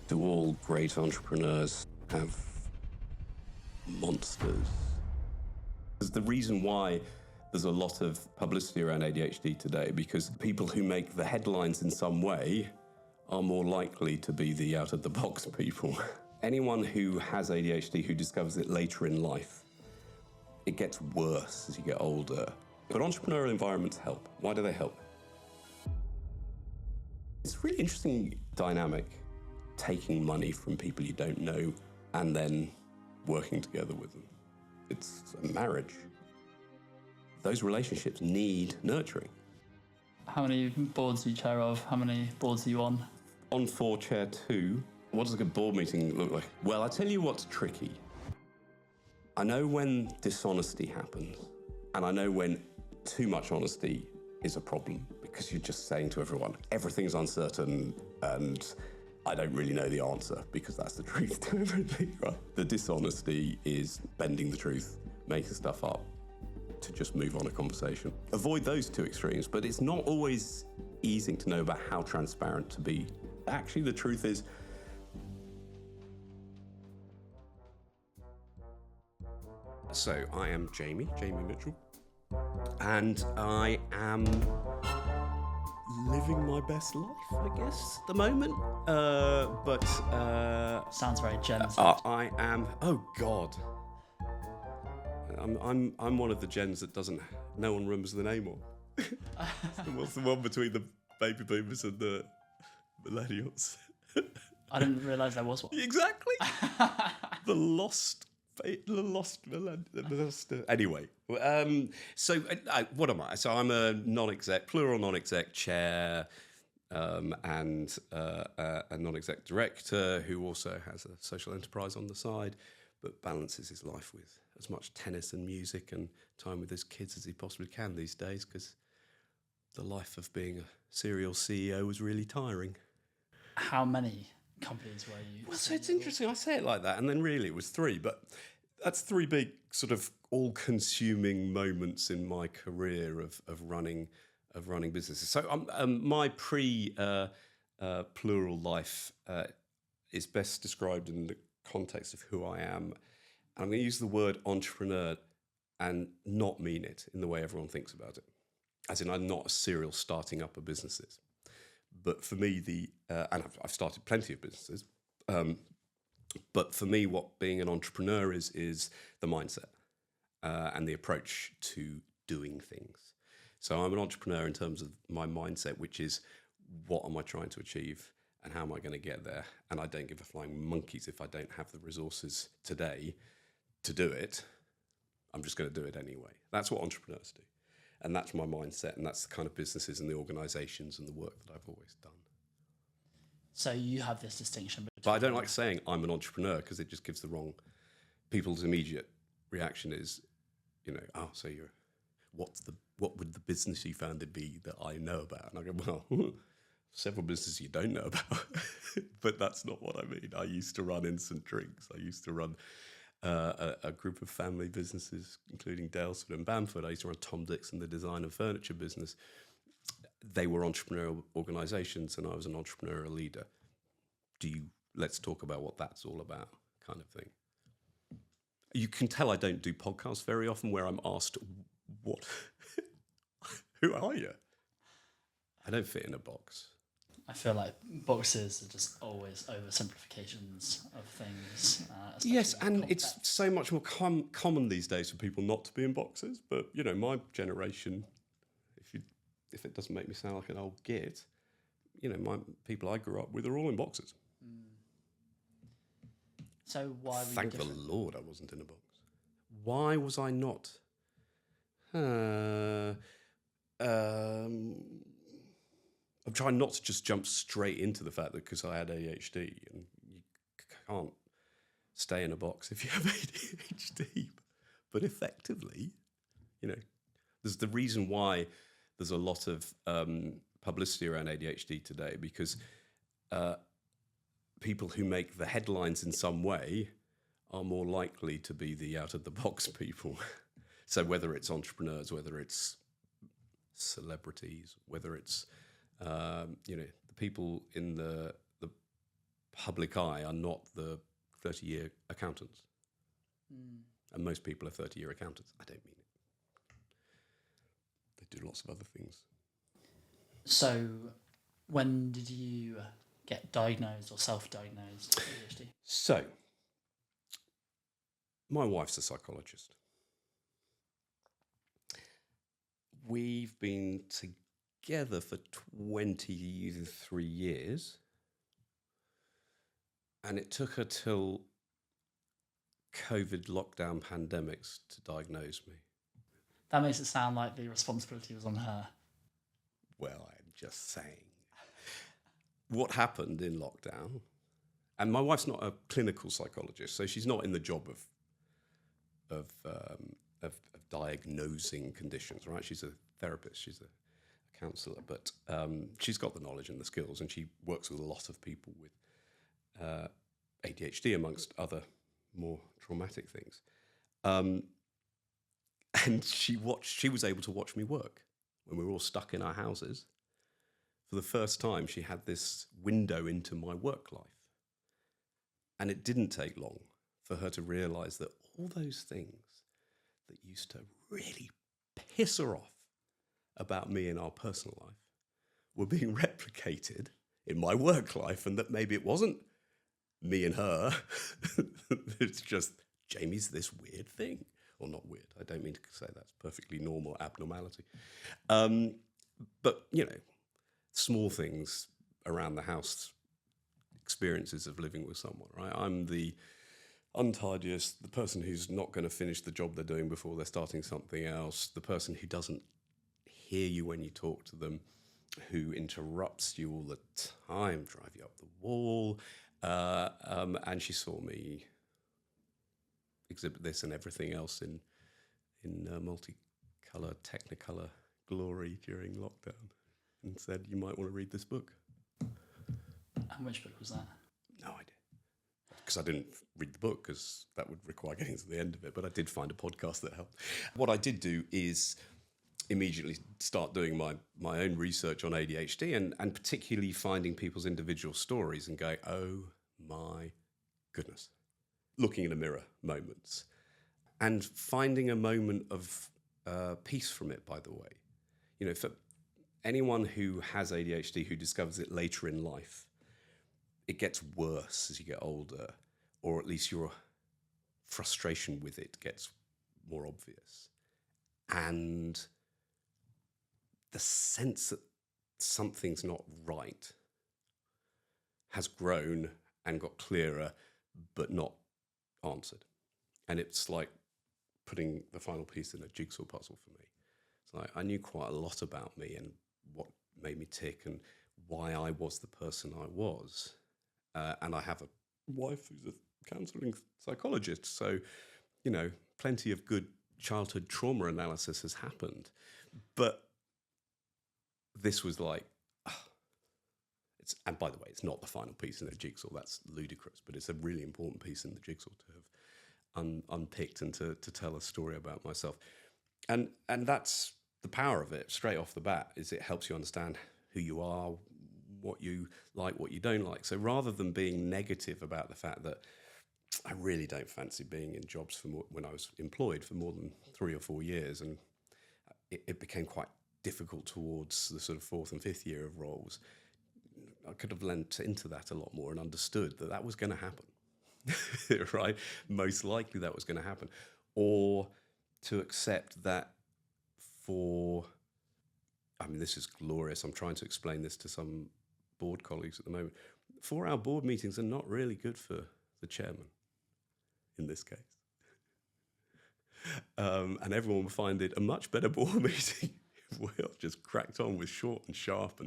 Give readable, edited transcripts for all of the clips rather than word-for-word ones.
Do all great entrepreneurs have monsters? There's the reason why there's a lot of publicity around ADHD today, because people who make the headlines in some way are more likely to be the out-of-the-box people. Anyone who has ADHD who discovers it later in life, it gets worse as you get older. But entrepreneurial environments help. Why do they help? It's a really interesting dynamic, taking money from people you don't know and then working together with them. It's a marriage. Those relationships need nurturing. How many boards are you chair of? How many boards are you on? On 4, chair 2. What does a good board meeting look like? Well, I tell you what's tricky. I know when dishonesty happens, and I know when too much honesty is a problem, because you're just saying to everyone, everything's uncertain and I don't really know the answer, because that's the truth to everything, right? The dishonesty is bending the truth, making stuff up to just move on a conversation. Avoid those two extremes, but it's not always easy to know about how transparent to be. Actually, the truth is, so I am Jamie Mitchell, and I am living my best life, I guess, at the moment. Sounds very Gen Z. I am. Oh God, I'm one of the gens that doesn't. No one remembers the name of. What's the one between the baby boomers and the millennials? I didn't realise there was one. Exactly. The lost. Anyway, so what am I? So I'm a non-exec, plural non-exec chair, and a non-exec director who also has a social enterprise on the side, but balances his life with as much tennis and music and time with his kids as he possibly can these days, because the life of being a serial CEO was really tiring. How many companies were you? Well, so it's interesting. I say it like that, and then really it was 3, but that's 3 big sort of all-consuming moments in my career of running businesses. So my plural life is best described in the context of who I am. And I'm going to use the word entrepreneur and not mean it in the way everyone thinks about it. As in, I'm not a serial starting up of businesses. But for me, and I've started plenty of businesses, but for me, what being an entrepreneur is the mindset and the approach to doing things. So I'm an entrepreneur in terms of my mindset, which is what am I trying to achieve and how am I going to get there? And I don't give a flying monkeys if I don't have the resources today to do it. I'm just going to do it anyway. That's what entrepreneurs do. And that's my mindset, and that's the kind of businesses and the organisations and the work that I've always done. So you have this distinction between... But I don't like saying I'm an entrepreneur, because it just gives the wrong... People's immediate reaction is, so you're... What would the business you founded be that I know about? And I go, well, several businesses you don't know about. But that's not what I mean. I used to run instant drinks. I used to run... a group of family businesses, including Dalesford and Bamford. I used to run Tom Dixon, the design and furniture business. They were entrepreneurial organisations, and I was an entrepreneurial leader. Let's talk about what that's all about, kind of thing. You can tell I don't do podcasts very often where I'm asked, what? Who are you? I don't fit in a box. I feel like boxes are just always oversimplifications of things. Yes, and it's so much more common these days for people not to be in boxes. But, my generation, if it doesn't make me sound like an old git, my people I grew up with are all in boxes. So why were you Thank the Lord I wasn't in a box. Why was I not? I'm trying not to just jump straight into the fact that because I had ADHD, and you can't stay in a box if you have ADHD. But effectively, there's the reason why there's a lot of publicity around ADHD today, because people who make the headlines in some way are more likely to be the out-of-the-box people. So whether it's entrepreneurs, whether it's celebrities, whether it's the people in the public eye are not the 30-year accountants. And most people are 30-year accountants. I don't mean it. They do lots of other things. So, when did you get diagnosed or self-diagnosed with ADHD? So, my wife's a psychologist. We've been together for 23 years. And it took her till COVID lockdown pandemics to diagnose me. That makes it sound like the responsibility was on her. Well, I'm just saying. What happened in lockdown, and my wife's not a clinical psychologist, so she's not in the job of diagnosing conditions, right? She's a therapist, she's a counsellor, but she's got the knowledge and the skills, and she works with a lot of people with ADHD, amongst other more traumatic things. And she was able to watch me work when we were all stuck in our houses. For the first time, she had this window into my work life. And it didn't take long for her to realise that all those things that used to really piss her off about me in our personal life were being replicated in my work life, and that maybe it wasn't me and her. It's just Jamie's this weird thing. Or not weird. I don't mean to say that's perfectly normal abnormality. But, you know, small things around the house, experiences of living with someone, right? I'm the untidiest, the person who's not going to finish the job they're doing before they're starting something else, the person who doesn't hear you when you talk to them, who interrupts you all the time, drive you up the wall. And she saw me exhibit this and everything else in multicolour, technicolor glory during lockdown, and said, you might want to read this book. And which book was that? No idea. Because I didn't read the book, because that would require getting to the end of it, but I did find a podcast that helped. What I did do is immediately start doing my own research on ADHD, and particularly finding people's individual stories and going, oh my goodness. Looking in a mirror moments, and finding a moment of peace from it, by the way. You know, for anyone who has ADHD, who discovers it later in life, it gets worse as you get older, or at least your frustration with it gets more obvious. And the sense that something's not right has grown and got clearer, but not answered. And it's like putting the final piece in a jigsaw puzzle for me. It's like I knew quite a lot about me and what made me tick and why I was the person I was. And I have a wife who's a counselling psychologist. So, you know, plenty of good childhood trauma analysis has happened. But this was like, and by the way, it's not the final piece in the jigsaw. That's ludicrous, but it's a really important piece in the jigsaw to have unpicked and to tell a story about myself. And that's the power of it straight off the bat, is it helps you understand who you are, what you like, what you don't like. So rather than being negative about the fact that I really don't fancy being in jobs when I was employed for more than 3 or 4 years, and it became quite difficult towards the sort of 4th and 5th year of roles, I could have lent into that a lot more and understood that that was going to happen, right? Most likely that was going to happen. Or to accept that this is glorious. I'm trying to explain this to some board colleagues at the moment. 4-hour board meetings are not really good for the chairman in this case. And everyone will find it a much better board meeting if Will just cracked on with short and sharp.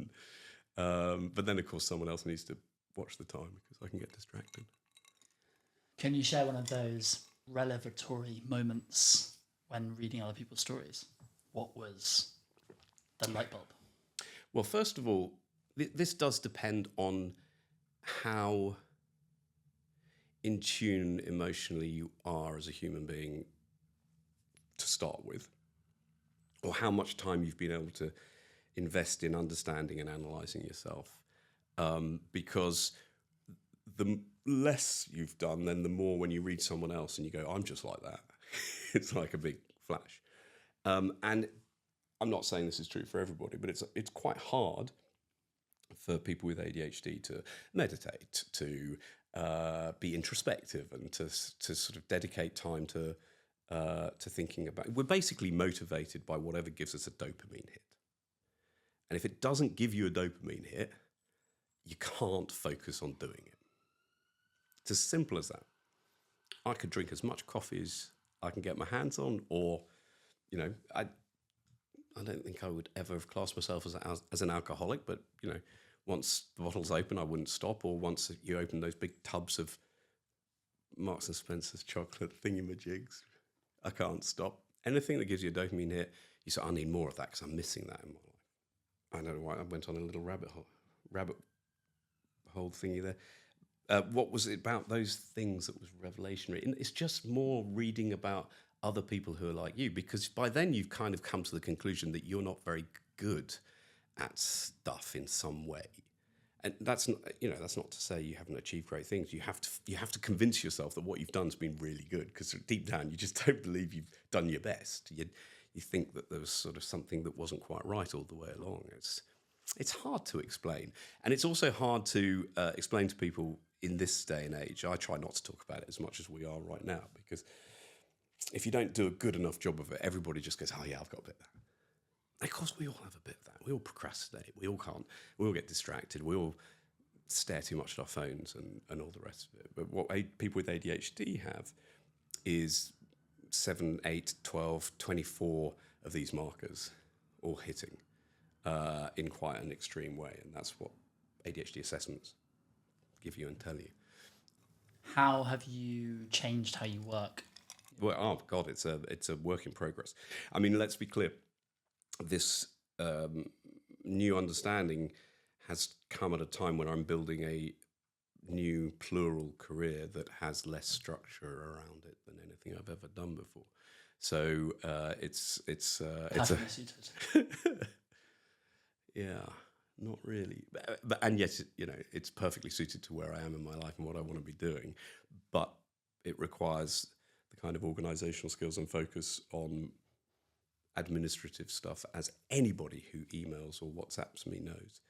But then, of course, someone else needs to watch the time because I can get distracted. Can you share one of those revelatory moments when reading other people's stories? What was the light bulb? Well, first of all, this does depend on how in tune emotionally you are as a human being to start with, or how much time you've been able to invest in understanding and analysing yourself. Because the less you've done, then the more when you read someone else and you go, I'm just like that. It's like a big flash. And I'm not saying this is true for everybody, but it's quite hard for people with ADHD to meditate, to be introspective, and to sort of dedicate time to thinking about. We're basically motivated by whatever gives us a dopamine hit. And if it doesn't give you a dopamine hit, you can't focus on doing it. It's as simple as that. I could drink as much coffee as I can get my hands on, or, I don't think I would ever have classed myself as an alcoholic, but, once the bottle's open, I wouldn't stop. Or once you open those big tubs of Marks and Spencer's chocolate thingamajigs, I can't stop. Anything that gives you a dopamine hit, you say, I need more of that because I'm missing that in my life. I don't know why I went on a little rabbit hole thingy there. What was it about those things that was revolutionary? And it's just more reading about other people who are like you, because by then you've kind of come to the conclusion that you're not very good at stuff in some way. And that's not to say you haven't achieved great things. You have to convince yourself that what you've done has been really good, because deep down you just don't believe you've done your best. You think that there was sort of something that wasn't quite right all the way along. It's hard to explain, and it's also hard to explain to people in this day and age. I try not to talk about it as much as we are right now, because if you don't do a good enough job of it, everybody just goes, "Oh yeah, I've got a bit of that." And of course, we all have a bit of that. We all procrastinate. We all can't. We all get distracted. We all stare too much at our phones and all the rest of it. But what people with ADHD have is 7, 8, 12, 24 of these markers all hitting in quite an extreme way. And that's what ADHD assessments give you and tell you. How have you changed how you work? Well, oh God, it's a work in progress. I mean, let's be clear. This new understanding has come at a time when I'm building a new plural career that has less structure around it than anything I've ever done before. So it's Perfectly suited. Yeah, not really. But and yes, it's perfectly suited to where I am in my life and what I want to be doing. But it requires the kind of organizational skills and focus on administrative stuff, as anybody who emails or WhatsApps me knows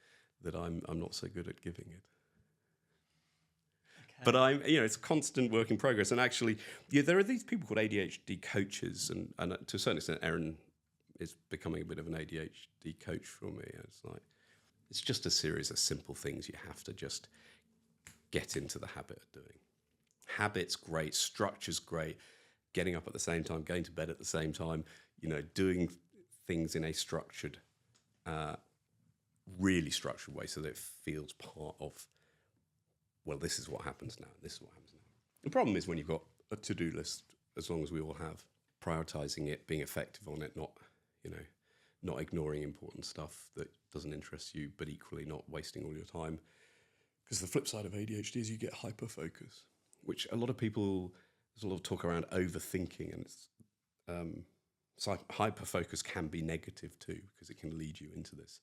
that I'm not so good at giving it. Okay. But it's a constant work in progress. And actually, there are these people called ADHD coaches, and to a certain extent, Erin is becoming a bit of an ADHD coach for me. It's just a series of simple things you have to just get into the habit of doing. Habits, great. Structure's great. Getting up at the same time, going to bed at the same time, doing things in a structured, really structured way so that it feels part of, well, this is what happens now, this is what happens now. The problem is when you've got a to-do list, as long as we all have, prioritising it, being effective on it, not ignoring important stuff that doesn't interest you, but equally not wasting all your time. Because the flip side of ADHD is you get hyper-focus, which a lot of people, there's a lot of talk around overthinking, and it's so hyper-focus can be negative too, because it can lead you into this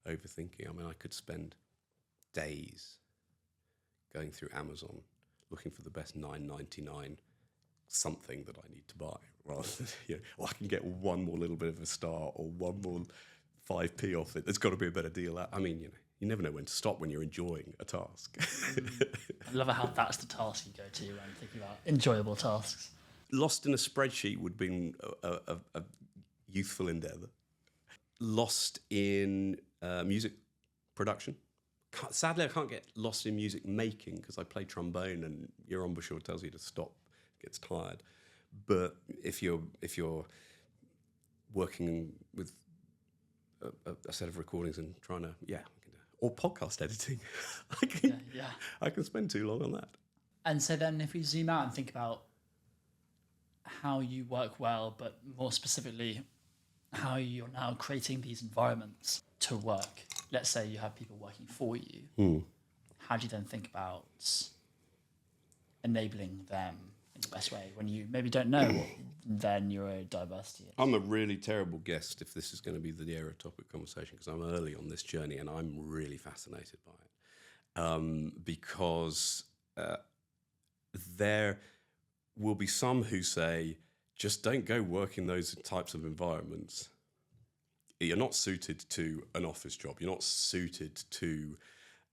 overthinking. I mean, I could spend days going through Amazon looking for the best $9.99 something that I need to buy, rather than, or I can get one more little bit of a star or one more 5p off it. There's got to be a better deal. I mean, you never know when to stop when you're enjoying a task. I love how that's the task you go to when thinking about enjoyable tasks. Lost in a spreadsheet would have been a youthful endeavour. Lost in music production. Sadly, I can't get lost in music making because I play trombone, and your embouchure tells you to stop. It gets tired. But if you're working with a set of recordings and trying to, or podcast editing, I can spend too long on that. And so then if we zoom out and think about how you work well, but more specifically, how you're now creating these environments to work. Let's say you have people working for you. How do you then think about enabling them in the best way when you maybe don't know what their neurodiversity is? I'm a really terrible guest if this is going to be the area topic conversation, because I'm early on this journey and I'm really fascinated by it. because there will be some who say, just don't go work in those types of environments. You're not suited to an office job. You're not suited to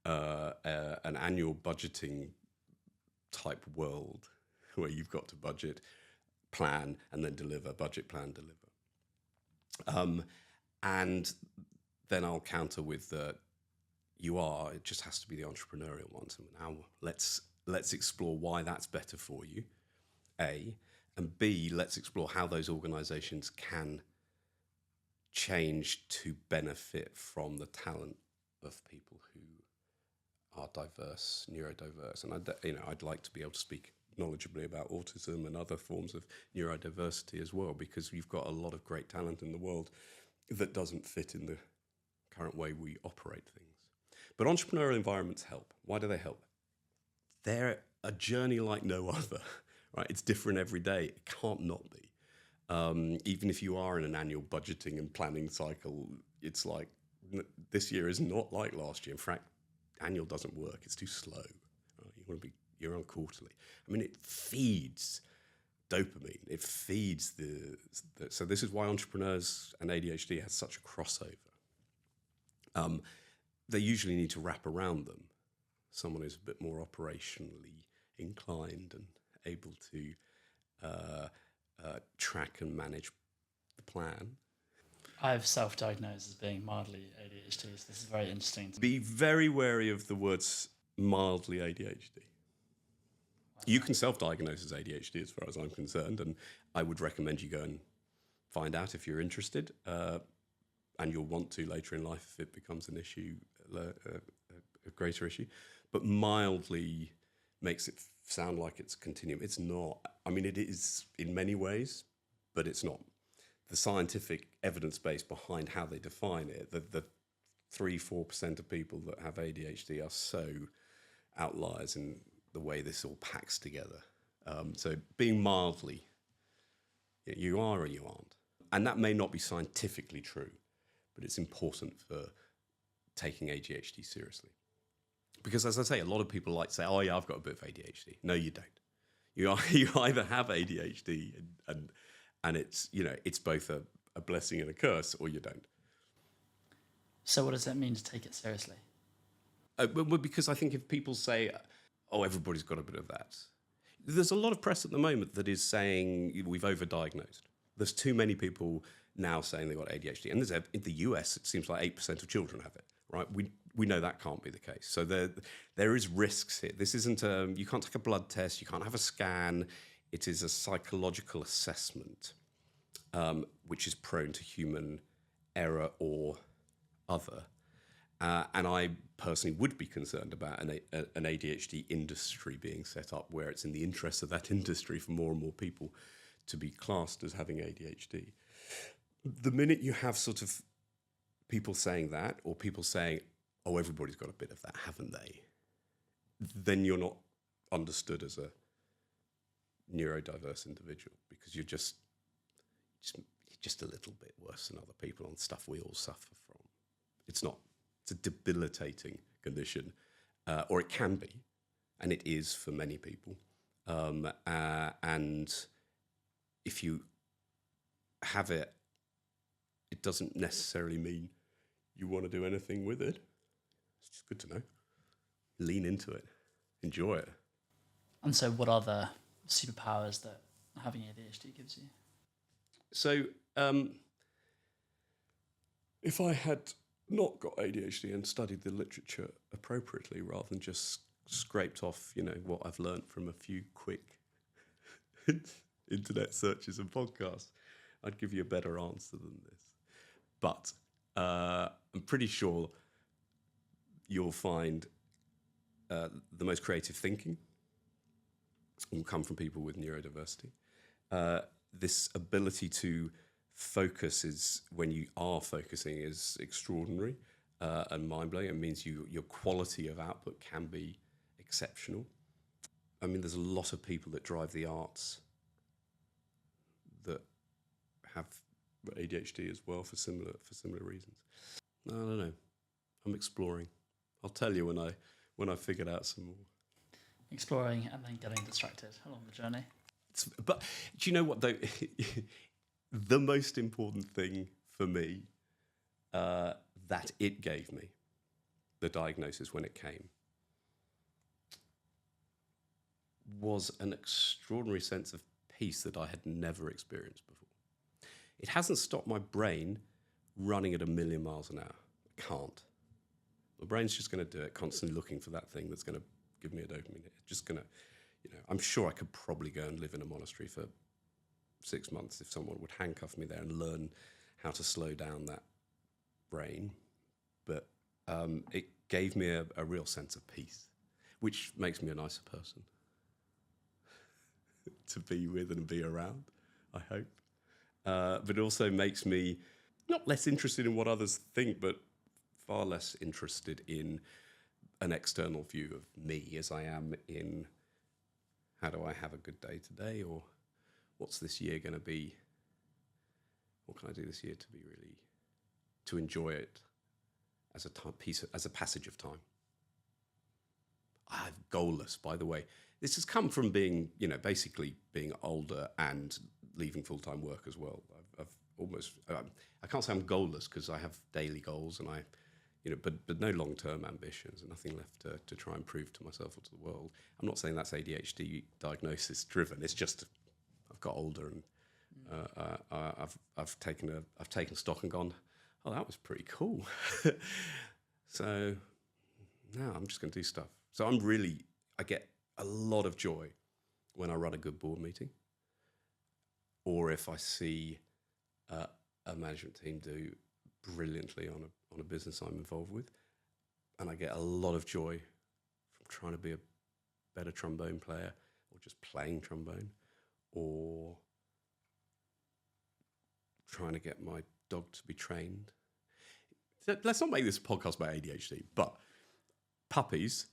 an annual budgeting type world where you've got to budget, plan, and then deliver, budget, plan, deliver. And then I'll counter with it just has to be the entrepreneurial ones. And now let's explore why that's better for you, A, and B, let's explore how those organizations can change to benefit from the talent of people who are diverse, neurodiverse. And I'd like to be able to speak knowledgeably about autism and other forms of neurodiversity as well, because we've got a lot of great talent in the world that doesn't fit in the current way we operate things. But entrepreneurial environments help. Why do they help? They're a journey like no other, right? It's different every day. It can't not be. Even if you are in an annual budgeting and planning cycle, it's like this year is not like last year. In fact, annual doesn't work. It's too slow. Right? You're on quarterly. I mean, it feeds dopamine. It feeds so this is why entrepreneurs and ADHD has such a crossover. They usually need to wrap around them someone who's a bit more operationally inclined and able to track and manage the plan. I've self-diagnosed as being mildly ADHD, so this is very interesting. Be very wary of the words mildly ADHD. You can self-diagnose as ADHD as far as I'm concerned, and I would recommend you go and find out if you're interested, and you'll want to later in life if it becomes an issue, a greater issue. But mildly makes it sound like it's a continuum. It's not. I mean, it is in many ways, but it's not. The scientific evidence base behind how they define it, the 3-4% of people that have ADHD are so outliers in the way this all packs together. So being mildly, you are or you aren't. And that may not be scientifically true, but it's important for taking ADHD seriously. Because as I say, a lot of people like to say, oh yeah, I've got a bit of ADHD. No, you don't. You either have ADHD and it's, it's both a blessing and a curse, or you don't. So what does that mean to take it seriously? Well, because I think if people say, oh, everybody's got a bit of that, there's a lot of press at the moment that is saying we've overdiagnosed. There's too many people now saying they've got ADHD. And in the US, it seems like 8% of children have it, right? We know that can't be the case. So there is risks here. This isn't you can't take a blood test, you can't have a scan. It is a psychological assessment, which is prone to human error or other. And I personally would be concerned about an ADHD industry being set up where it's in the interest of that industry for more and more people to be classed as having ADHD. The minute you have sort of people saying that, or people saying, oh, everybody's got a bit of that, haven't they? Then you're not understood as a neurodiverse individual, because you're just a little bit worse than other people on stuff we all suffer from. It's not. It's a debilitating condition, or it can be, and it is for many people. And if you have it, it doesn't necessarily mean you want to do anything with it. It's just good to know. Lean into it. Enjoy it. And so what are the superpowers that having ADHD gives you? So if I had not got ADHD and studied the literature appropriately rather than just scraped off, what I've learned from a few quick internet searches and podcasts, I'd give you a better answer than this. But I'm pretty sure you'll find the most creative thinking will come from people with neurodiversity. This ability to focus when you are focusing is extraordinary and mind-blowing. It means your quality of output can be exceptional. I mean, there's a lot of people that drive the arts that have ADHD as well for similar reasons. I don't know. I'm exploring. I'll tell you when when I figured out some more. Exploring and then getting distracted along the journey. But do you know what, though? The most important thing for me that it gave me, the diagnosis when it came, was an extraordinary sense of peace that I had never experienced before. It hasn't stopped my brain running at 1,000,000 miles an hour. It can't. My brain's just going to do it, constantly looking for that thing that's going to give me a dopamine hit. It's just going to, I'm sure I could probably go and live in a monastery for 6 months if someone would handcuff me there and learn how to slow down that brain. But it gave me a real sense of peace, which makes me a nicer person to be with and be around, I hope. But it also makes me not less interested in what others think, but far less interested in an external view of me as I am in how do I have a good day today, or what's this year going to be? What can I do this year to be really, to enjoy it as a passage of time? I'm goalless, by the way. This has come from being, basically being older and leaving full-time work as well. I can't say I'm goalless because I have daily goals and but no long-term ambitions and nothing left to try and prove to myself or to the world. I'm not saying that's ADHD diagnosis driven. It's just I've got older and I've taken stock and gone, oh, that was pretty cool. So now I'm just going to do stuff. So I get a lot of joy when I run a good board meeting, or if I see a management team do brilliantly on a business I'm involved with, and I get a lot of joy from trying to be a better trombone player, or just playing trombone, or trying to get my dog to be trained. Let's not make this a podcast about ADHD, but puppies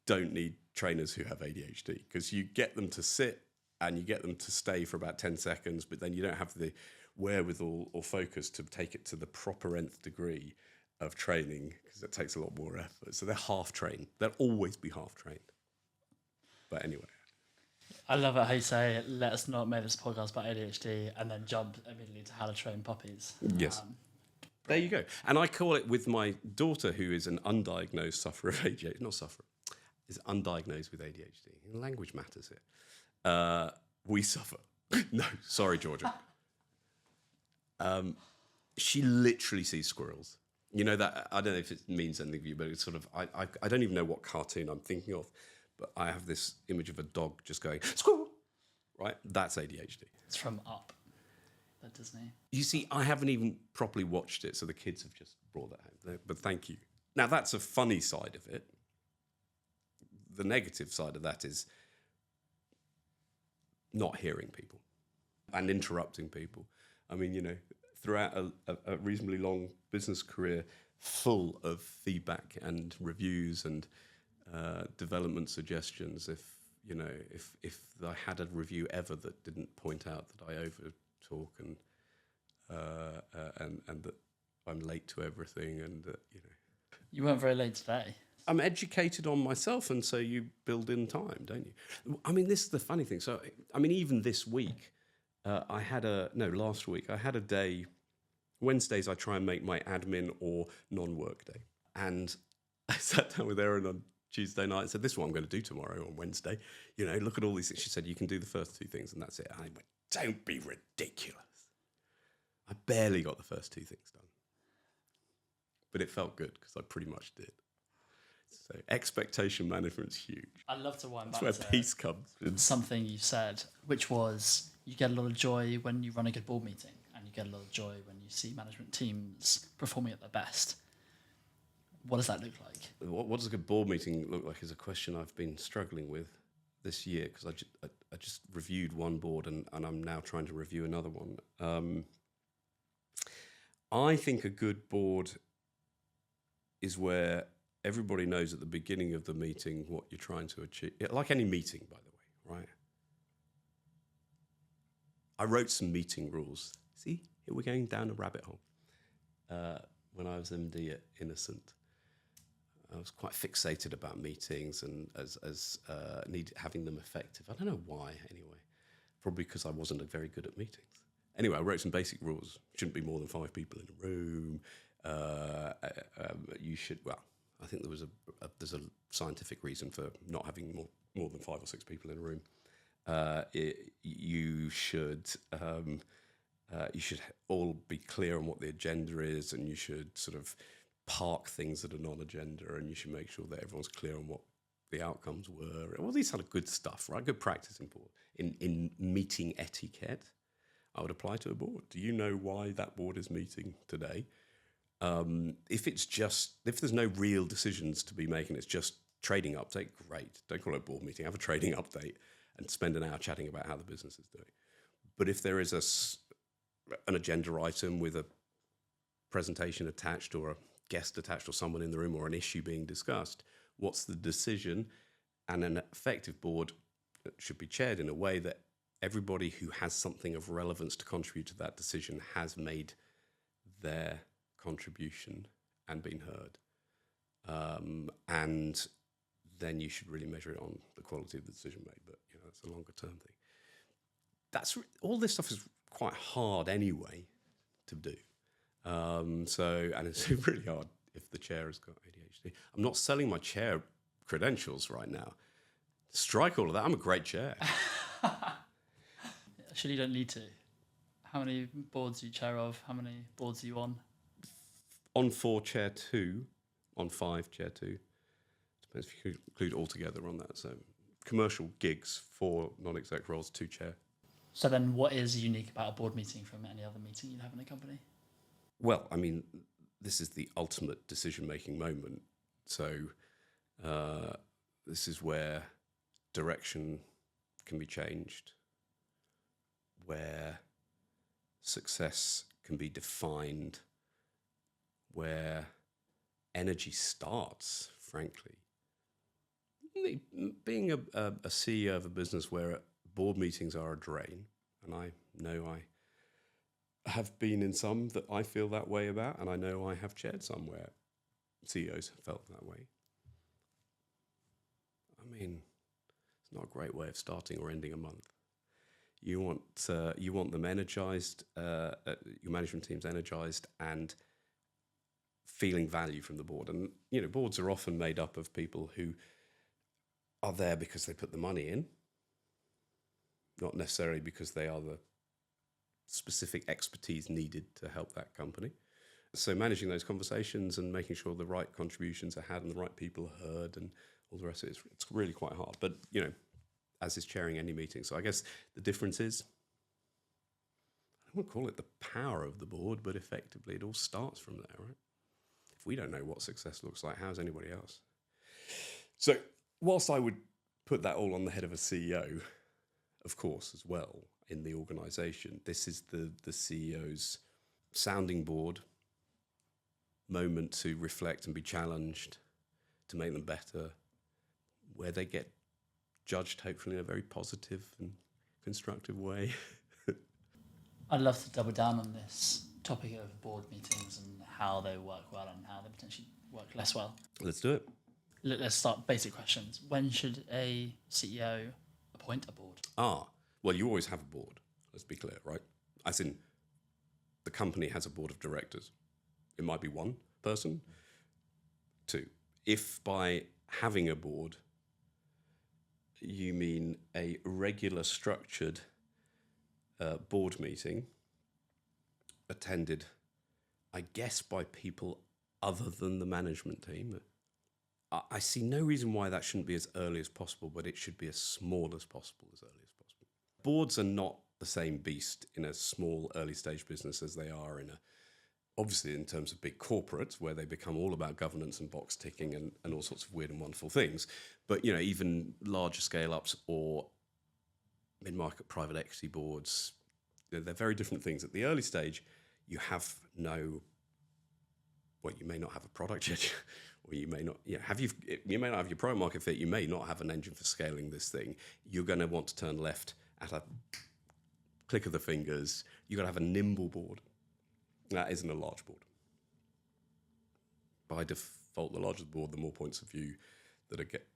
don't need trainers who have ADHD, because you get them to sit and you get them to stay for about 10 seconds, but then you don't have the wherewithal or focus to take it to the proper nth degree of training, because it takes a lot more effort. So they're half trained. They'll always be half trained. But anyway. I love it how you say, let's not make this podcast about ADHD and then jump immediately to how to train puppies. Yes. There you go. And I call it, with my daughter, who is an undiagnosed sufferer of ADHD, not sufferer, is undiagnosed with ADHD. Language matters here. We suffer. No, sorry, Georgia. She literally sees squirrels. You know that, I don't know if it means anything to you, but it's sort of, I don't even know what cartoon I'm thinking of, but I have this image of a dog just going, squirrel, right? That's ADHD. It's from Up, the Disney. You see, I haven't even properly watched it, so the kids have just brought that home. But thank you. Now, that's a funny side of it. The negative side of that is not hearing people and interrupting people. I mean, throughout a reasonably long business career full of feedback and reviews and development suggestions, if I had a review ever that didn't point out that I over talk and that I'm late to everything and that, You weren't very late today. I'm educated on myself, and so you build in time, don't you? I mean, this is the funny thing. So, I mean, even this week, last week, I had a day. Wednesdays, I try and make my admin or non-work day. And I sat down with Erin on Tuesday night and said, this is what I'm going to do tomorrow on Wednesday. Look at all these things. She said, you can do the first 2 things and that's it. And I went, don't be ridiculous. I barely got the first 2 things done. But it felt good because I pretty much did. So expectation management's huge. I'd love to wind That's back where to peace comes. something you said, which was you get a lot of joy when you run a good board meeting, and you get a lot of joy when you see management teams performing at their best. What does that look like? What does a good board meeting look like is a question I've been struggling with this year, because I just reviewed one board and I'm now trying to review another one. I think a good board is where everybody knows at the beginning of the meeting what you're trying to achieve. Like any meeting, by the way, right? I wrote some meeting rules. See, here we're going down a rabbit hole. When I was MD at Innocent, I was quite fixated about meetings and having them effective. I don't know why, anyway. Probably because I wasn't very good at meetings. Anyway, I wrote some basic rules. Shouldn't be more than 5 people in a room. You should. Well, I think there's a scientific reason for not having more than 5 or 6 people in a room. You should all be clear on what the agenda is, and you should sort of park things that are non-agenda, and you should make sure that everyone's clear on what the outcomes were. All these sort of good stuff, right? Good practice in meeting etiquette. I would apply to a board. Do you know why that board is meeting today? If there's no real decisions to be making, it's just trading update, great. Don't call it a board meeting. Have a trading update and spend an hour chatting about how the business is doing. But if there is an agenda item with a presentation attached or a guest attached or someone in the room or an issue being discussed, what's the decision? And an effective board should be chaired in a way that everybody who has something of relevance to contribute to that decision has made their contribution and been heard. And then you should really measure it on the quality of the decision made. But that's a longer term thing. All this stuff is quite hard anyway to do. And it's really hard if the chair has got ADHD. I'm not selling my chair credentials right now. Strike all of that. I'm a great chair. Actually, you don't need to. How many boards are you chair of? How many boards are you on? On 4, chair 2. On 5, chair 2. Depends if you include all together on that. So commercial gigs, 4 non-exec roles, 2 chair. So then what is unique about a board meeting from any other meeting you'd have in a company? Well, I mean, this is the ultimate decision-making moment. So this is where direction can be changed, where success can be defined, where energy starts, frankly. Being a CEO of a business where board meetings are a drain, and I know I have been in some that I feel that way about, and I know I have chaired some where CEOs have felt that way. I mean, it's not a great way of starting or ending a month. You want them energized, your management team's energized and feeling value from the board. And boards are often made up of people who are there because they put the money in, not necessarily because they are the specific expertise needed to help that company. So managing those conversations and making sure the right contributions are had and the right people are heard and all the rest of it, it's really quite hard. But, as is chairing any meeting. So I guess the difference is, I don't want to call it the power of the board, but effectively it all starts from there, right? If we don't know what success looks like, how's anybody else? So whilst I would put that all on the head of a CEO, of course, as well, in the organisation, this is the CEO's sounding board, moment to reflect and be challenged, to make them better, where they get judged, hopefully in a very positive and constructive way. I'd love to double down on this topic of board meetings and how they work well and how they potentially work less well. Let's do it. Let's start basic questions. When should a CEO appoint a board? Well, you always have a board, let's be clear, right? As in, the company has a board of directors. It might be 1 person, 2. If by having a board, you mean a regular structured board meeting attended, I guess, by people other than the management team, I see no reason why that shouldn't be as early as possible, but it should be as small as possible, as early as possible. Boards are not the same beast in a small early stage business as they are obviously in terms of big corporates where they become all about governance and box ticking and all sorts of weird and wonderful things. But, even larger scale ups or mid-market private equity boards, they're very different things. At the early stage, you may not have a product yet, or you may not, you may not have your product market fit. You may not have an engine for scaling this thing. You're going to want to turn left at a click of the fingers. You've got to have a nimble board. That isn't a large board. By default, the larger the board, the more points of view that are get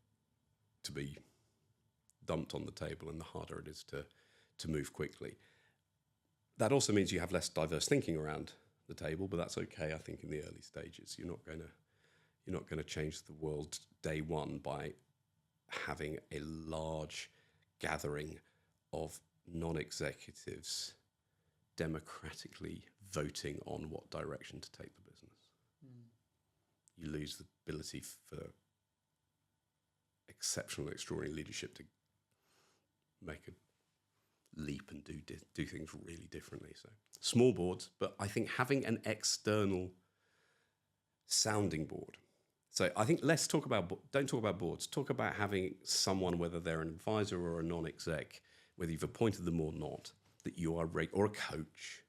to be dumped on the table, and the harder it is to move quickly. That also means you have less diverse thinking around the table, but that's okay. I think in the early stages, you're not going to change the world day one by having a large gathering of non-executives democratically voting on what direction to take the business. You lose the ability for exceptional, extraordinary leadership to make a leap and do things really differently. So small boards, but I think having an external sounding board. So I think don't talk about boards. Talk about having someone, whether they're an advisor or a non-exec, whether you've appointed them or not, that you are or a coach,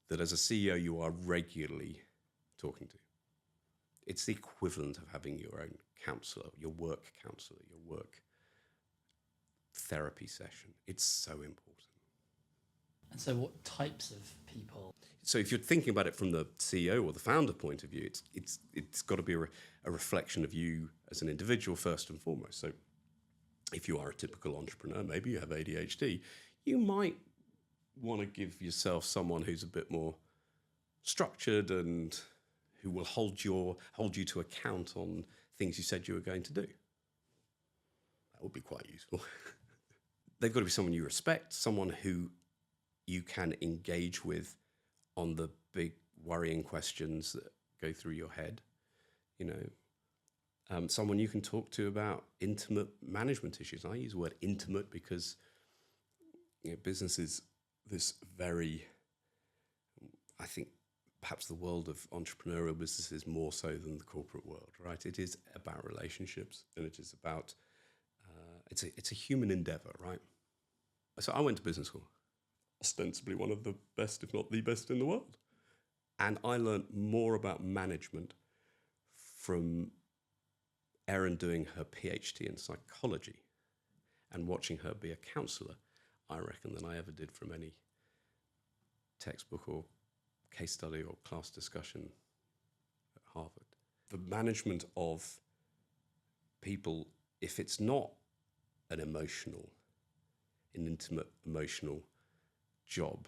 that as a CEO you are regularly talking to. It's the equivalent of having your own counsellor, your work counsellor, your work therapy session. It's so important. And so what types of people? So if you're thinking about it from the CEO or the founder point of view, it's got to be a reflection of you as an individual first and foremost. So if you are a typical entrepreneur, maybe you have ADHD, you might want to give yourself someone who's a bit more structured and who will hold you to account on things you said you were going to do. That would be quite useful. They've got to be someone you respect, someone who you can engage with on the big worrying questions that go through your head. Someone you can talk to about intimate management issues. I use the word intimate because business is this very, I think, perhaps the world of entrepreneurial businesses more so than the corporate world, right? It is about relationships, and it is about, it's a human endeavor, right? So I went to business school, ostensibly one of the best, if not the best in the world. And I learned more about management from Erin doing her PhD in psychology and watching her be a counsellor, I reckon, than I ever did from any textbook or case study or class discussion at Harvard. The management of people, if it's not an intimate emotional job,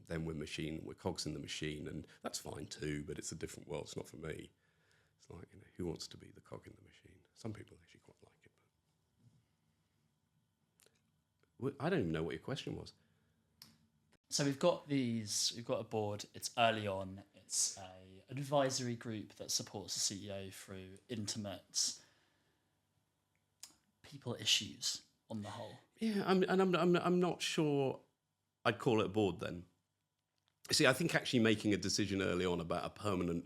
then we're cogs in the machine, and that's fine too, but it's a different world. It's not for me. It's like, who wants to be the cog in the machine? Some people actually quite like it. But I don't even know what your question was. So we've got a board, it's early on, it's an advisory group that supports the CEO through intimate people issues on the whole. Yeah, I'm not sure I'd call it a board then. See, I think actually making a decision early on about a permanent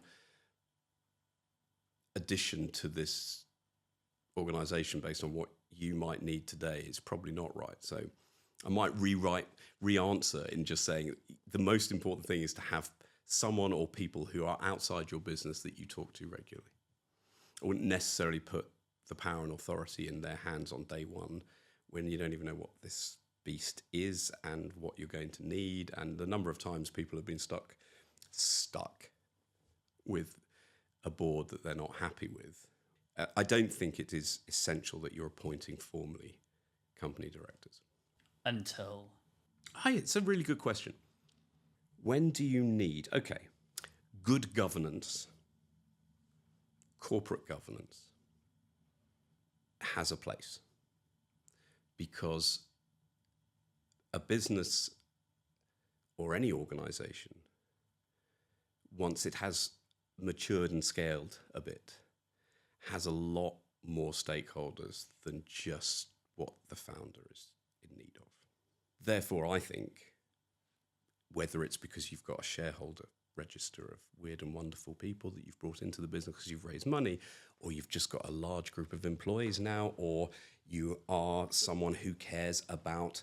addition to this organisation based on what you might need today is probably not right. So I might re-answer in just saying the most important thing is to have someone or people who are outside your business that you talk to regularly. I wouldn't necessarily put the power and authority in their hands on day one when you don't even know what this beast is and what you're going to need. And the number of times people have been stuck with a board that they're not happy with. I don't think it is essential that you're appointing formally company directors. Until? It's a really good question. When do you need, good governance, corporate governance has a place, because a business or any organisation, once it has matured and scaled a bit, has a lot more stakeholders than just what the founder is in need of. Therefore, I think, whether it's because you've got a shareholder register of weird and wonderful people that you've brought into the business because you've raised money, or you've just got a large group of employees now, or you are someone who cares about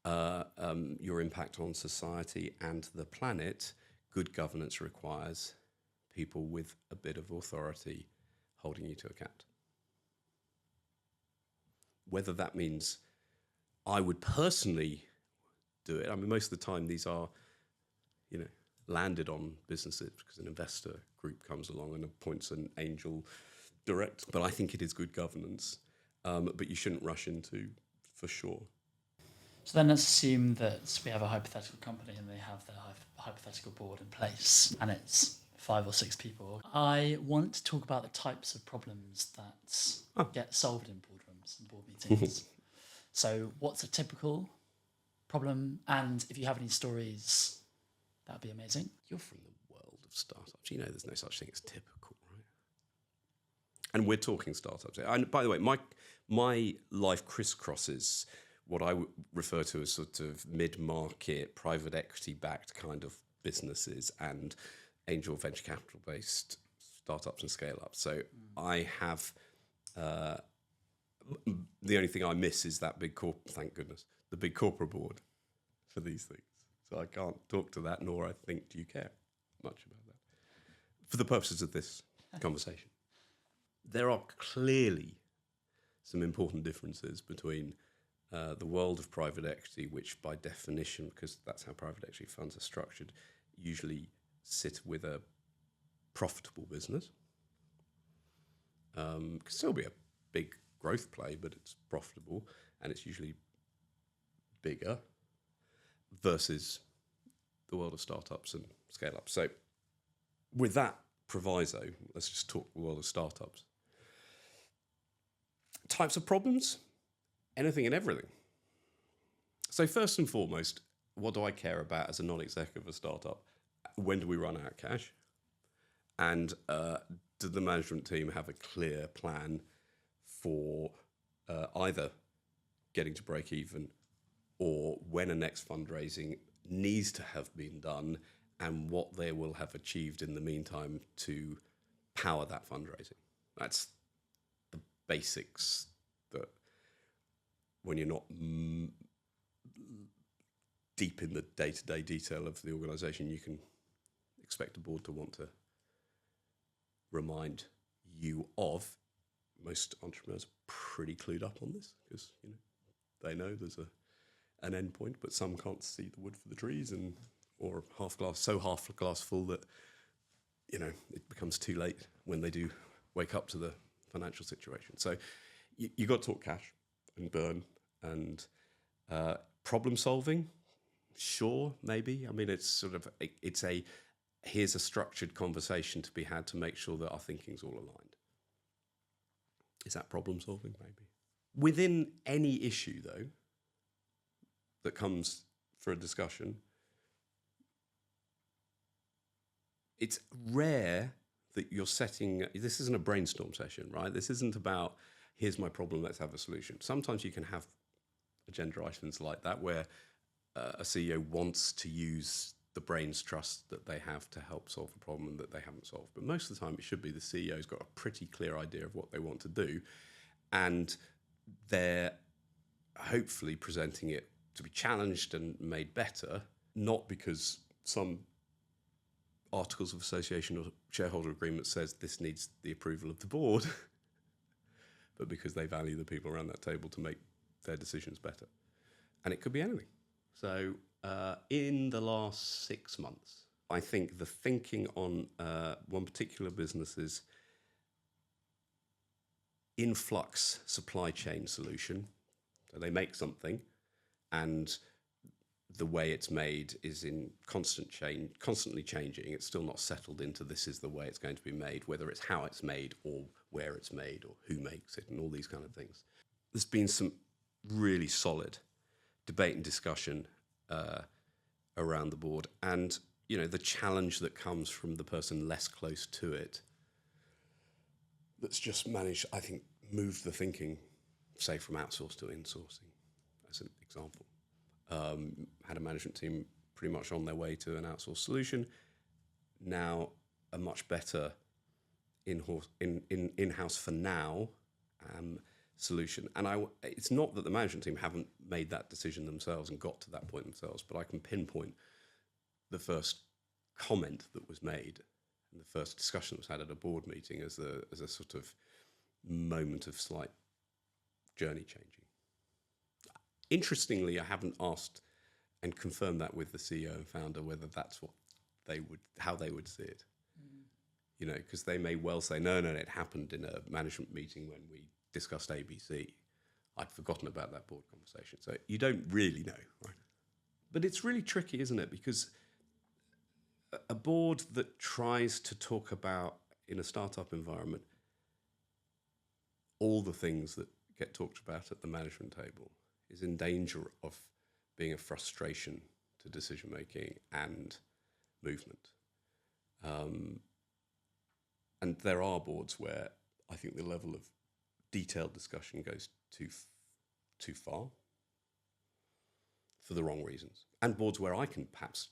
your impact on society and the planet, good governance requires people with a bit of authority holding you to account. Whether that means I would personally do it, I mean, most of the time these are, landed on businesses because an investor group comes along and appoints an angel director. But I think it is good governance, but you shouldn't rush into, for sure. So then let's assume that we have a hypothetical company and they have their hypothetical board in place and it's 5 or 6 people. I want to talk about the types of problems that get solved in boardrooms and board meetings. So what's a typical problem? And if you have any stories, that'd be amazing. You're from the world of startups. You know there's no such thing as typical, right? And we're talking startups. And by the way, my life crisscrosses what I refer to as sort of mid-market, private equity-backed kind of businesses and angel venture capital-based startups and scale-ups. So I have... the only thing I miss is that big thank goodness, the big corporate board for these things. So I can't talk to that, nor I think do you care much about that. For the purposes of this conversation, there are clearly some important differences between the world of private equity, which by definition, because that's how private equity funds are structured, usually sit with a profitable business. Can still be a big growth play, but it's profitable and it's usually bigger, versus the world of startups and scale-ups. So with that proviso, let's just talk the world of startups. Types of problems, anything and everything. So first and foremost, what do I care about as a non-exec of a startup? When do we run out of cash? And do the management team have a clear plan for either getting to break even or when a next fundraising needs to have been done and what they will have achieved in the meantime to power that fundraising? That's the basics that when you're not deep in the day-to-day detail of the organisation, you can expect a board to want to remind you of. Most entrepreneurs are pretty clued up on this because they know there's an end point, but some can't see the wood for the trees, or half glass full that it becomes too late when they do wake up to the financial situation. So you got to talk cash and burn and problem solving. Sure, maybe. I mean, here's a structured conversation to be had to make sure that our thinking's all aligned. Is that problem solving? Maybe. Within any issue, though, that comes for a discussion, it's rare that you're setting... This isn't a brainstorm session, right? This isn't about, here's my problem, let's have a solution. Sometimes you can have agenda items like that where a CEO wants to use the brain's trust that they have to help solve a problem that they haven't solved. But most of the time it should be the CEO's got a pretty clear idea of what they want to do, and they're hopefully presenting it to be challenged and made better, not because some articles of association or shareholder agreement says this needs the approval of the board, but because they value the people around that table to make their decisions better. And it could be anything. So in the last 6 months, I think the thinking on one particular business's influx supply chain solution, so they make something and the way it's made is in constant change, constantly changing. It's still not settled into this is the way it's going to be made, whether it's how it's made or where it's made or who makes it and all these kind of things. There's been some really solid debate and discussion around the board, and the challenge that comes from the person less close to it that's just managed, I think, move the thinking, say, from outsource to insourcing, as an example. Had a management team pretty much on their way to an outsourced solution. Now a much better in-house for now solution. And it's not that the management team haven't made that decision themselves and got to that point themselves, but I can pinpoint the first comment that was made and the first discussion that was had at a board meeting as a sort of moment of slight journey changing. Interestingly, I haven't asked and confirmed that with the CEO and founder whether that's what how they would see it. You know, because they may well say, no, it happened in a management meeting when we discussed ABC. I'd forgotten about that board conversation. So you don't really know, right? But it's really tricky, isn't it? Because a board that tries to talk about, in a startup environment, all the things that get talked about at the management table is in danger of being a frustration to decision making and movement. And there are boards where I think the level of detailed discussion goes too far for the wrong reasons. And boards where I can perhaps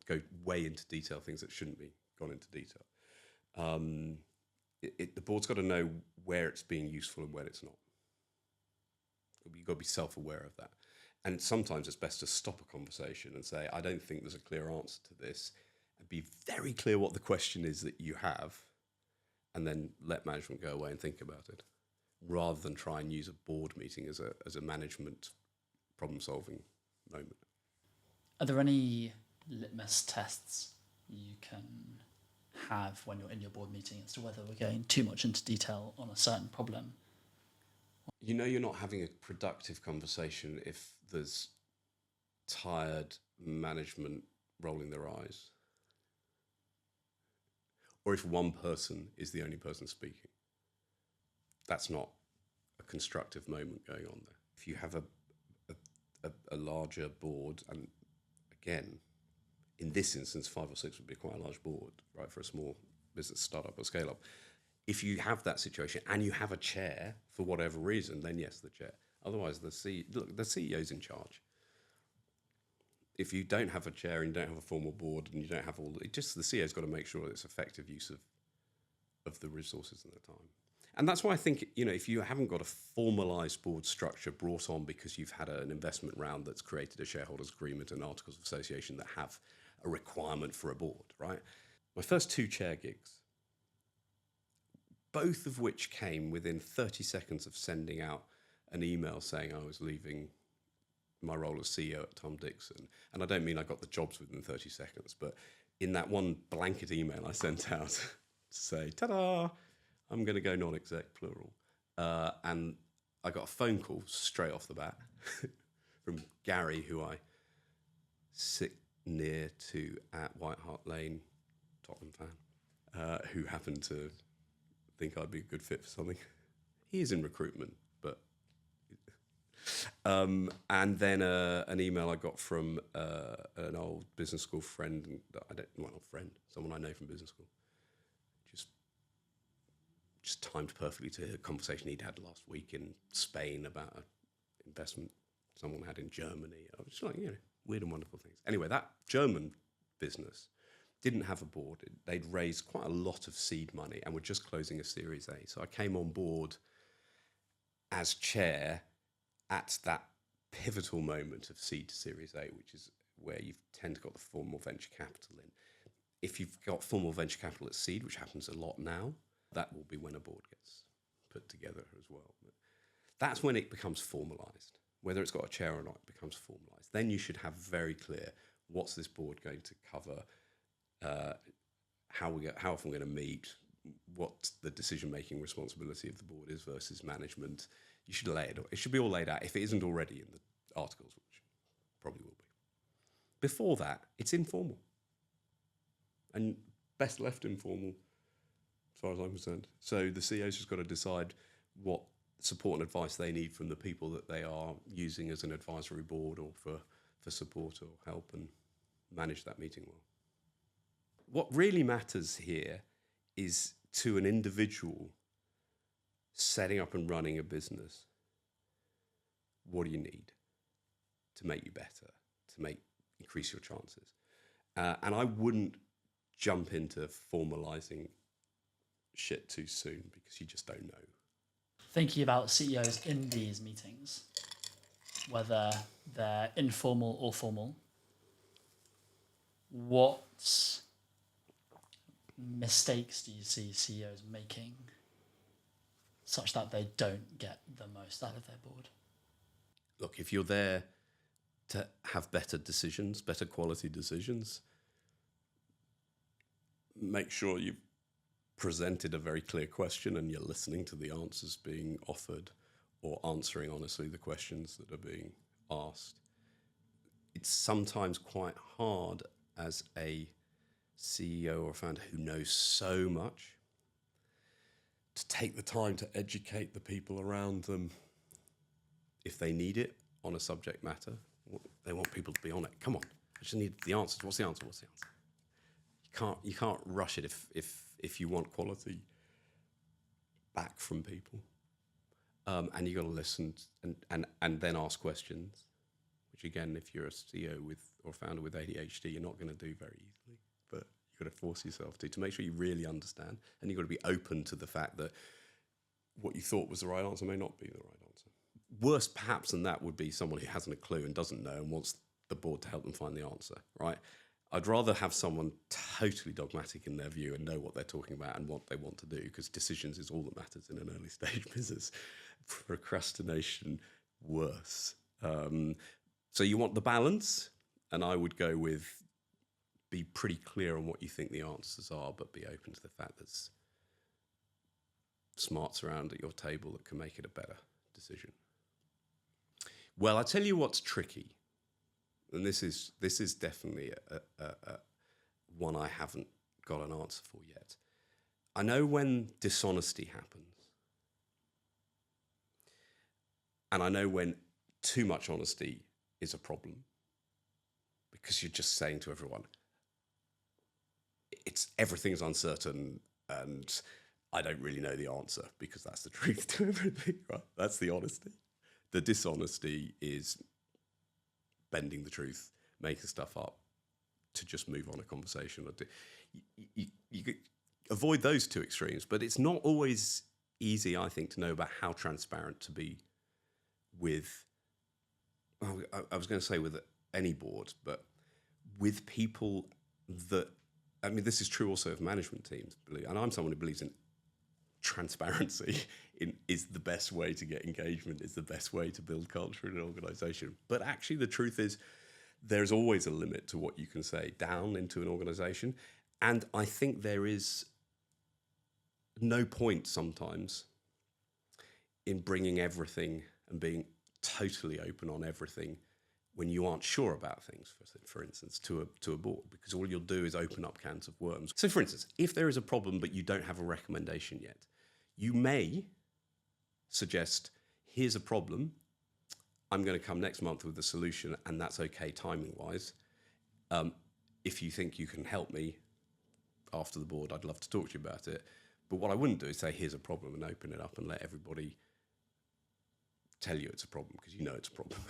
go way into detail, things that shouldn't be gone into detail. The board's got to know where it's being useful and where it's not. You've got to be self-aware of that. And sometimes it's best to stop a conversation and say, I don't think there's a clear answer to this, and be very clear what the question is that you have, and then let management go away and think about it, rather than try and use a board meeting as a management problem-solving moment. Are there any litmus tests you can have when you're in your board meeting as to whether we're going too much into detail on a certain problem? You know you're not having a productive conversation if there's tired management rolling their eyes, or if one person is the only person speaking. That's not a constructive moment going on there. If you have a larger board, and again, in this instance, 5 or 6 would be quite a large board, right, for a small business startup or scale up. If you have that situation and you have a chair for whatever reason, then yes, the chair. Otherwise, the CEO's in charge. If you don't have a chair and you don't have a formal board and you don't have the CEO's got to make sure that it's effective use of the resources and the time. And that's why I think, you know, if you haven't got a formalized board structure brought on because you've had an investment round that's created a shareholders agreement and articles of association that have a requirement for a board, right? My first 2 chair gigs, both of which came within 30 seconds of sending out an email saying I was leaving my role as CEO at Dixon. And I don't mean I got the jobs within 30 seconds, but in that one blanket email I sent out to say, ta-da, I'm going to go non-exec, plural. And I got a phone call straight off the bat from Gary, who I sit near to at White Hart Lane, Tottenham fan, who happened to think I'd be a good fit for something. He is in recruitment, but... and then an email I got from an old business school friend, someone I know from business school, just timed perfectly to a conversation he'd had last week in Spain about an investment someone had in Germany. I was just like, weird and wonderful things. Anyway, that German business didn't have a board. They'd raised quite a lot of seed money and were just closing a Series A. So I came on board as chair at that pivotal moment of seed to Series A, which is where you tend to got the formal venture capital in. If you've got formal venture capital at seed, which happens a lot now, that will be when a board gets put together as well. But that's when it becomes formalised. Whether it's got a chair or not, it becomes formalised. Then you should have very clear, what's this board going to cover, how often we're going to meet, what the decision-making responsibility of the board is versus management. You should lay it. It should be all laid out if it isn't already in the articles, which probably will be. Before that, it's informal, and best left informal, as far as I'm concerned. So the CEO's just got to decide what support and advice they need from the people that they are using as an advisory board or for support or help, and manage that meeting well. What really matters here is to an individual setting up and running a business, what do you need to make you better, to increase your chances? And I wouldn't jump into formalising shit too soon because you just don't know. Thinking about CEOs in these meetings, whether they're informal or formal, what mistakes do you see CEOs making such that they don't get the most out of their board? Look, if you're there to have better decisions, better quality decisions, make sure you've presented a very clear question and you're listening to the answers being offered or answering honestly the questions that are being asked. It's sometimes quite hard as a CEO or founder who knows so much to take the time to educate the people around them if they need it on a subject matter. They want people to be on it. Come on, I just need the answers. What's the answer? What's the answer? You can't rush it if you want quality back from people. And you got to listen and then ask questions, which again, if you're a CEO or founder with ADHD, you're not going to do very easily. But you've got to force yourself to make sure you really understand, and you've got to be open to the fact that what you thought was the right answer may not be the right answer. Worse, perhaps, than that would be someone who hasn't a clue and doesn't know and wants the board to help them find the answer, right? I'd rather have someone totally dogmatic in their view and know what they're talking about and what they want to do, because decisions is all that matters in an early stage business. Procrastination, worse. So you want the balance, and I would go with be pretty clear on what you think the answers are, but be open to the fact there's smarts around at your table that can make it a better decision. Well, I tell you what's tricky, and this is definitely a one I haven't got an answer for yet. I know when dishonesty happens, and I know when too much honesty is a problem, because you're just saying to everyone, everything's uncertain and I don't really know the answer, because that's the truth to everything, right? That's the honesty. The dishonesty is bending the truth, making stuff up to just move on a conversation. You could avoid those two extremes, but it's not always easy, I think, to know about how transparent to be with, well, I was going to say with any board, but with people that, I mean, this is true also of management teams, and I'm someone who believes in transparency is the best way to get engagement, is the best way to build culture in an organization. But actually the truth is there's always a limit to what you can say down into an organization. And I think there is no point sometimes in bringing everything and being totally open on everything when you aren't sure about things, for instance, to a board, because all you'll do is open up cans of worms. So, for instance, if there is a problem but you don't have a recommendation yet, you may suggest, here's a problem, I'm going to come next month with a solution, and that's okay timing-wise. If you think you can help me after the board, I'd love to talk to you about it. But what I wouldn't do is say, here's a problem, and open it up and let everybody tell you it's a problem, because you know it's a problem.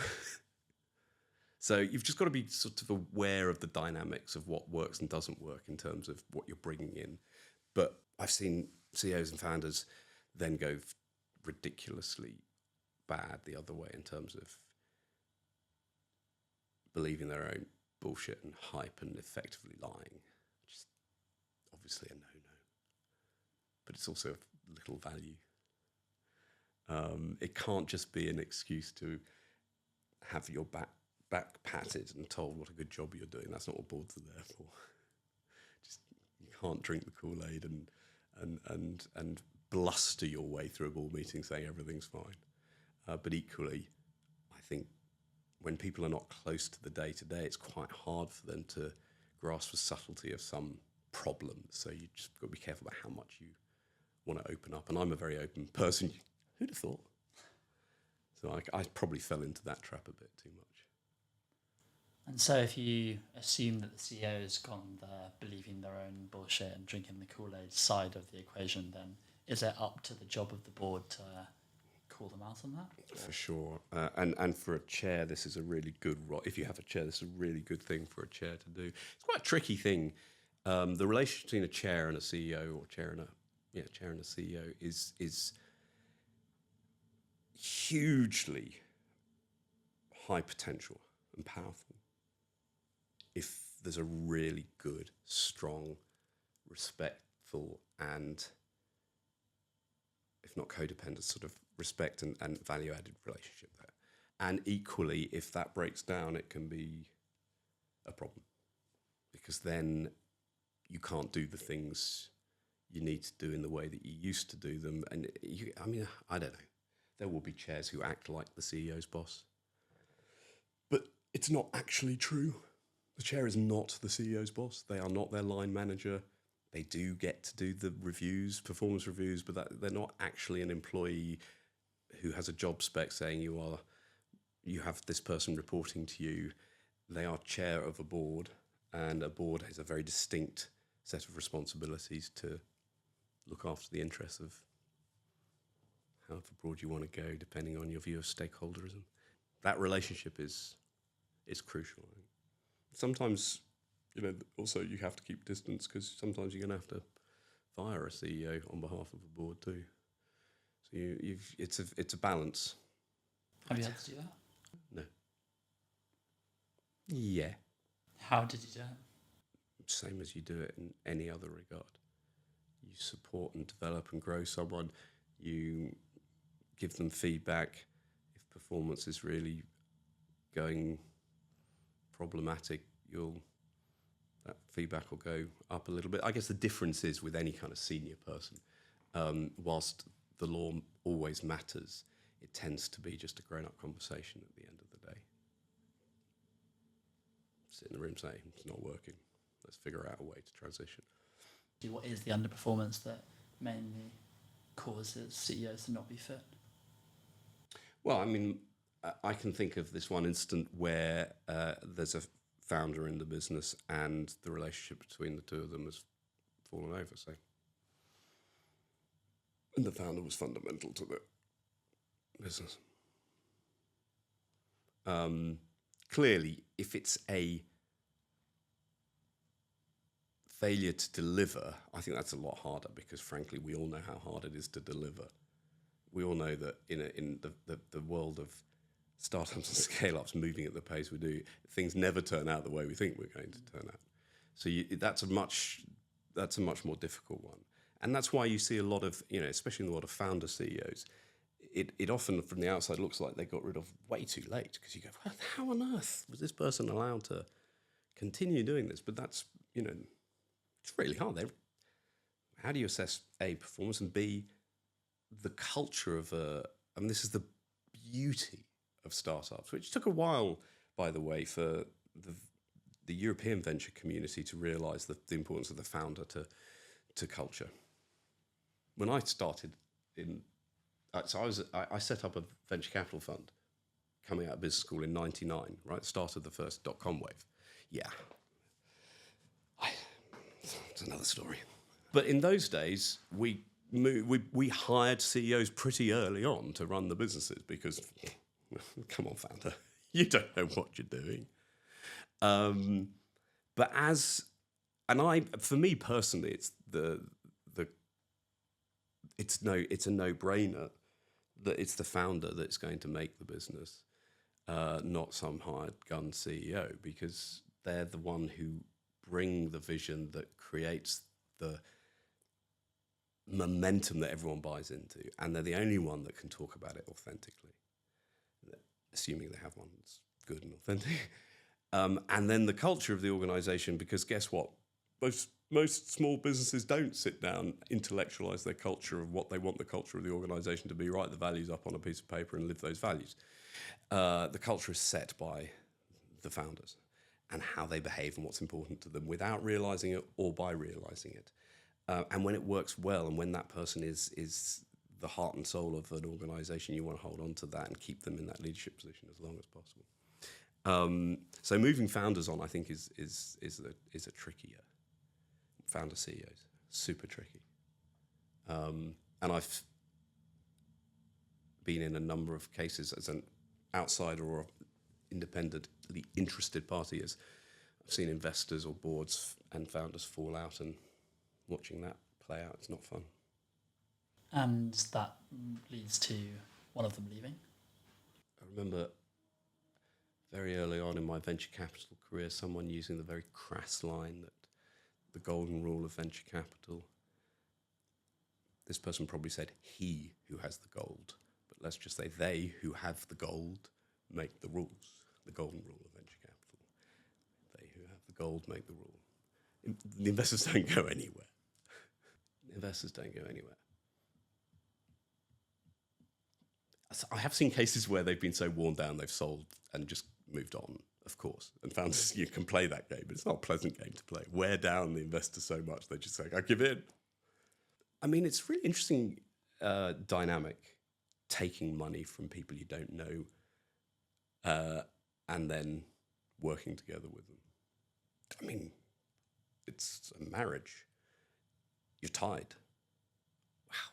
So you've just got to be sort of aware of the dynamics of what works and doesn't work in terms of what you're bringing in. But I've seen CEOs and founders then go ridiculously bad the other way in terms of believing their own bullshit and hype and effectively lying, which is obviously a no-no. But it's also of little value. It can't just be an excuse to have your back patted and told what a good job you're doing. That's not what boards are there for. Just, you can't drink the Kool-Aid and bluster your way through a board meeting saying everything's fine. But equally, I think when people are not close to the day-to-day, it's quite hard for them to grasp the subtlety of some problem. So you just got to be careful about how much you want to open up. And I'm a very open person. Who'd have thought? So I probably fell into that trap a bit too much. And so if you assume that the CEO has gone there believing their own bullshit and drinking the Kool-Aid side of the equation, then is it up to the job of the board to call them out on that? For sure. And for a chair, this is a really good role. If you have a chair, this is a really good thing for a chair to do. It's quite a tricky thing. The relationship between a chair and a CEO, or chair and a CEO is hugely high potential and powerful if there's a really good, strong, respectful, and if not codependent, sort of respect and value-added relationship there. And equally, if that breaks down, it can be a problem, because then you can't do the things you need to do in the way that you used to do them. And I don't know. There will be chairs who act like the CEO's boss, but it's not actually true. The chair is not the CEO's boss. They are not their line manager. They do get to do the reviews, performance reviews, but they're not actually an employee who has a job spec saying you have this person reporting to you. They are chair of a board, and a board has a very distinct set of responsibilities to look after the interests of however broad you want to go, depending on your view of stakeholderism. That relationship is crucial. I think. Sometimes, also you have to keep distance because sometimes you're going to have to fire a CEO on behalf of a board too. So it's a balance. Have you had to do that? No. Yeah. How did you do it? Same as you do it in any other regard. You support and develop and grow someone. You give them feedback. If performance is really going problematic, that feedback will go up a little bit. I guess the difference is with any kind of senior person, whilst the law always matters, it tends to be just a grown-up conversation at the end of the day. Sit in the room saying, it's not working. Let's figure out a way to transition. What is the underperformance that mainly causes CEOs to not be fit? Well, I can think of this one instant where there's a founder in the business and the relationship between the two of them has fallen over, say. And the founder was fundamental to the business. Clearly, if it's a failure to deliver, I think that's a lot harder because, frankly, we all know how hard it is to deliver. We all know that in the world of startups and scale-ups moving at the pace we do, things never turn out the way we think we're going to turn out. So that's a much more difficult one. And that's why you see a lot of, especially in the world of founder CEOs, it often from the outside looks like they got rid of way too late because you go, well, how on earth was this person allowed to continue doing this? But that's, it's really hard. How do you assess A, performance, and B, the culture of this is the beauty of startups, which took a while, by the way, for the European venture community to realise the importance of the founder to culture. When I started I set up a venture capital fund coming out of business school in '99, right? Start of the first .com wave. Yeah. It's another story. But in those days, we hired CEOs pretty early on to run the businesses because, come on, founder, you don't know what you're doing. For me personally, it's a no-brainer that it's the founder that's going to make the business, not some hired gun CEO, because they're the one who bring the vision that creates the momentum that everyone buys into, and they're the only one that can talk about it authentically, assuming they have one that's good and authentic. And then the culture of the organisation, because guess what? Most small businesses don't sit down, intellectualise their culture of what they want the culture of the organisation to be, write the values up on a piece of paper and live those values. The culture is set by the founders and how they behave and what's important to them without realising it or by realising it. And when it works well and when that person is the heart and soul of an organisation, you want to hold on to that and keep them in that leadership position as long as possible. So moving founders on, I think, is a trickier. Founder CEOs, super tricky. And I've been in a number of cases as an outsider or independently interested party. As I've seen investors or boards and founders fall out, and watching that play out, it's not fun. And that leads to one of them leaving. I remember very early on in my venture capital career, someone using the very crass line that the golden rule of venture capital. This person probably said he who has the gold, but let's just say they who have the gold make the rules. The golden rule of venture capital. They who have the gold make the rule. The investors don't go anywhere. Investors don't go anywhere. I have seen cases where they've been so worn down they've sold and just moved on, of course, and found you can play that game, but it's not a pleasant game to play. Wear down the investor so much they just say, I give in. I mean, it's a really interesting dynamic, taking money from people you don't know and then working together with them. I mean, it's a marriage. You're tied. Wow.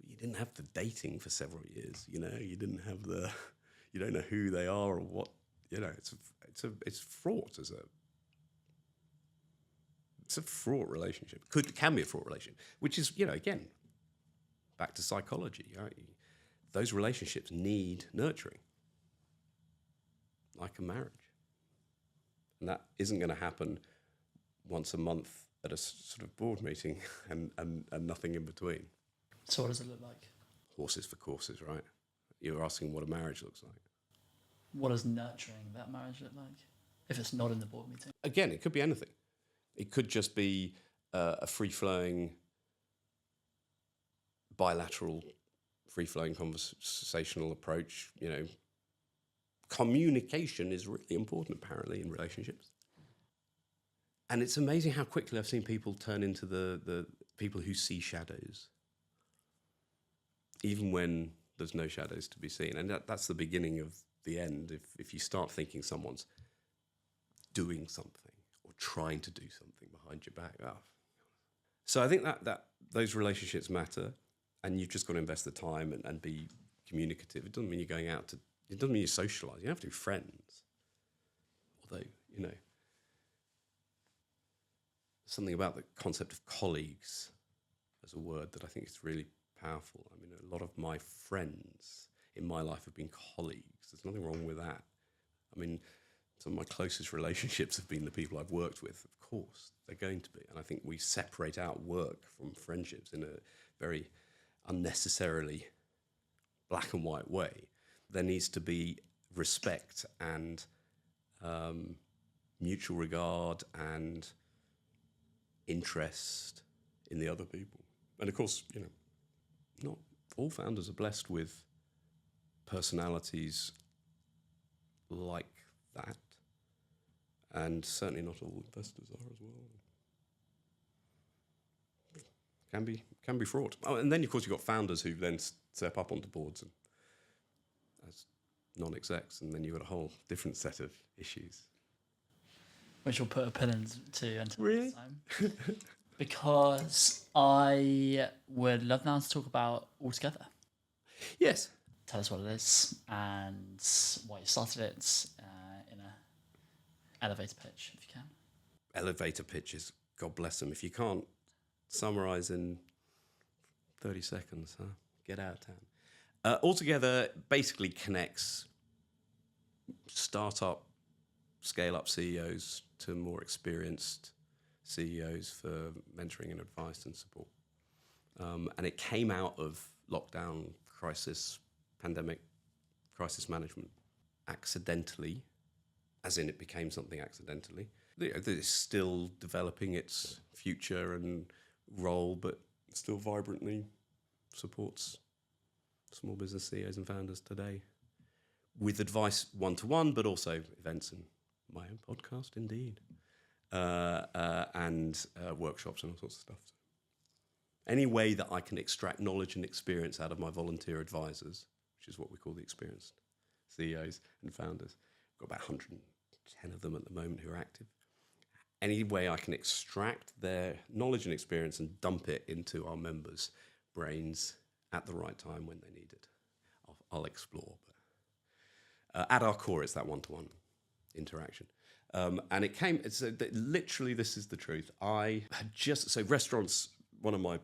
You didn't have the dating for several years, you know. You didn't have you don't know who they are or what, you know. It's fraught as it's a fraught relationship. Can be a fraught relationship, which is, you know, again, back to psychology. Right? Those relationships need nurturing, like a marriage. And that isn't going to happen once a month at a sort of board meeting and nothing in between. So what does it look like? Horses for courses, right? You're asking what a marriage looks like. What does nurturing that marriage look like if it's not in the board meeting? Again, it could be anything. It could just be a free-flowing, bilateral, free-flowing conversational approach. You know, communication is really important, apparently, in relationships. And it's amazing how quickly I've seen people turn into the people who see shadows, even when there's no shadows to be seen. And that's the beginning of the end. If you start thinking someone's doing something or trying to do something behind your back. Oh. So I think that those relationships matter, and you've just got to invest the time and be communicative. It doesn't mean you're going out to, it doesn't mean you socialise. You don't have to be friends. Although, you know, something about the concept of colleagues as a word that I think is really powerful. I mean, a lot of my friends in my life have been colleagues. There's nothing wrong with that. I mean, some of my closest relationships have been the people I've worked with. Of course, they're going to be. And I think we separate out work from friendships in a very unnecessarily black and white way. There needs to be respect and mutual regard and interest in the other people. And of course, you know, not all founders are blessed with personalities like that, and certainly not all investors are as well. Can be fraught. Oh, and then of course you've got founders who then step up onto boards and as non-execs, and then you've got a whole different set of issues. Which we'll put a pin into until Really? next time. Because I would love now to talk about Altogether. Yes. Tell us what it is and why you started it in an elevator pitch, if you can. Elevator pitches, God bless them. If you can't summarise in 30 seconds, get out of town. Altogether basically connects startup, scale-up CEOs to more experienced CEOs for mentoring and advice and support. And it came out of lockdown, crisis, pandemic, crisis management, accidentally, as in it became something accidentally. It's still developing its future and role, but still vibrantly supports small business CEOs and founders today with advice one-to-one, but also events and my own podcast, indeed, and workshops and all sorts of stuff. Any way that I can extract knowledge and experience out of my volunteer advisors, which is what we call the experienced CEOs and founders. We've got about 110 of them at the moment who are active. Any way I can extract their knowledge and experience and dump it into our members' brains at the right time when they need it, I'll explore. But at our core, it's that one-to-one interaction. And it came, literally, this is the truth. So restaurants, one of my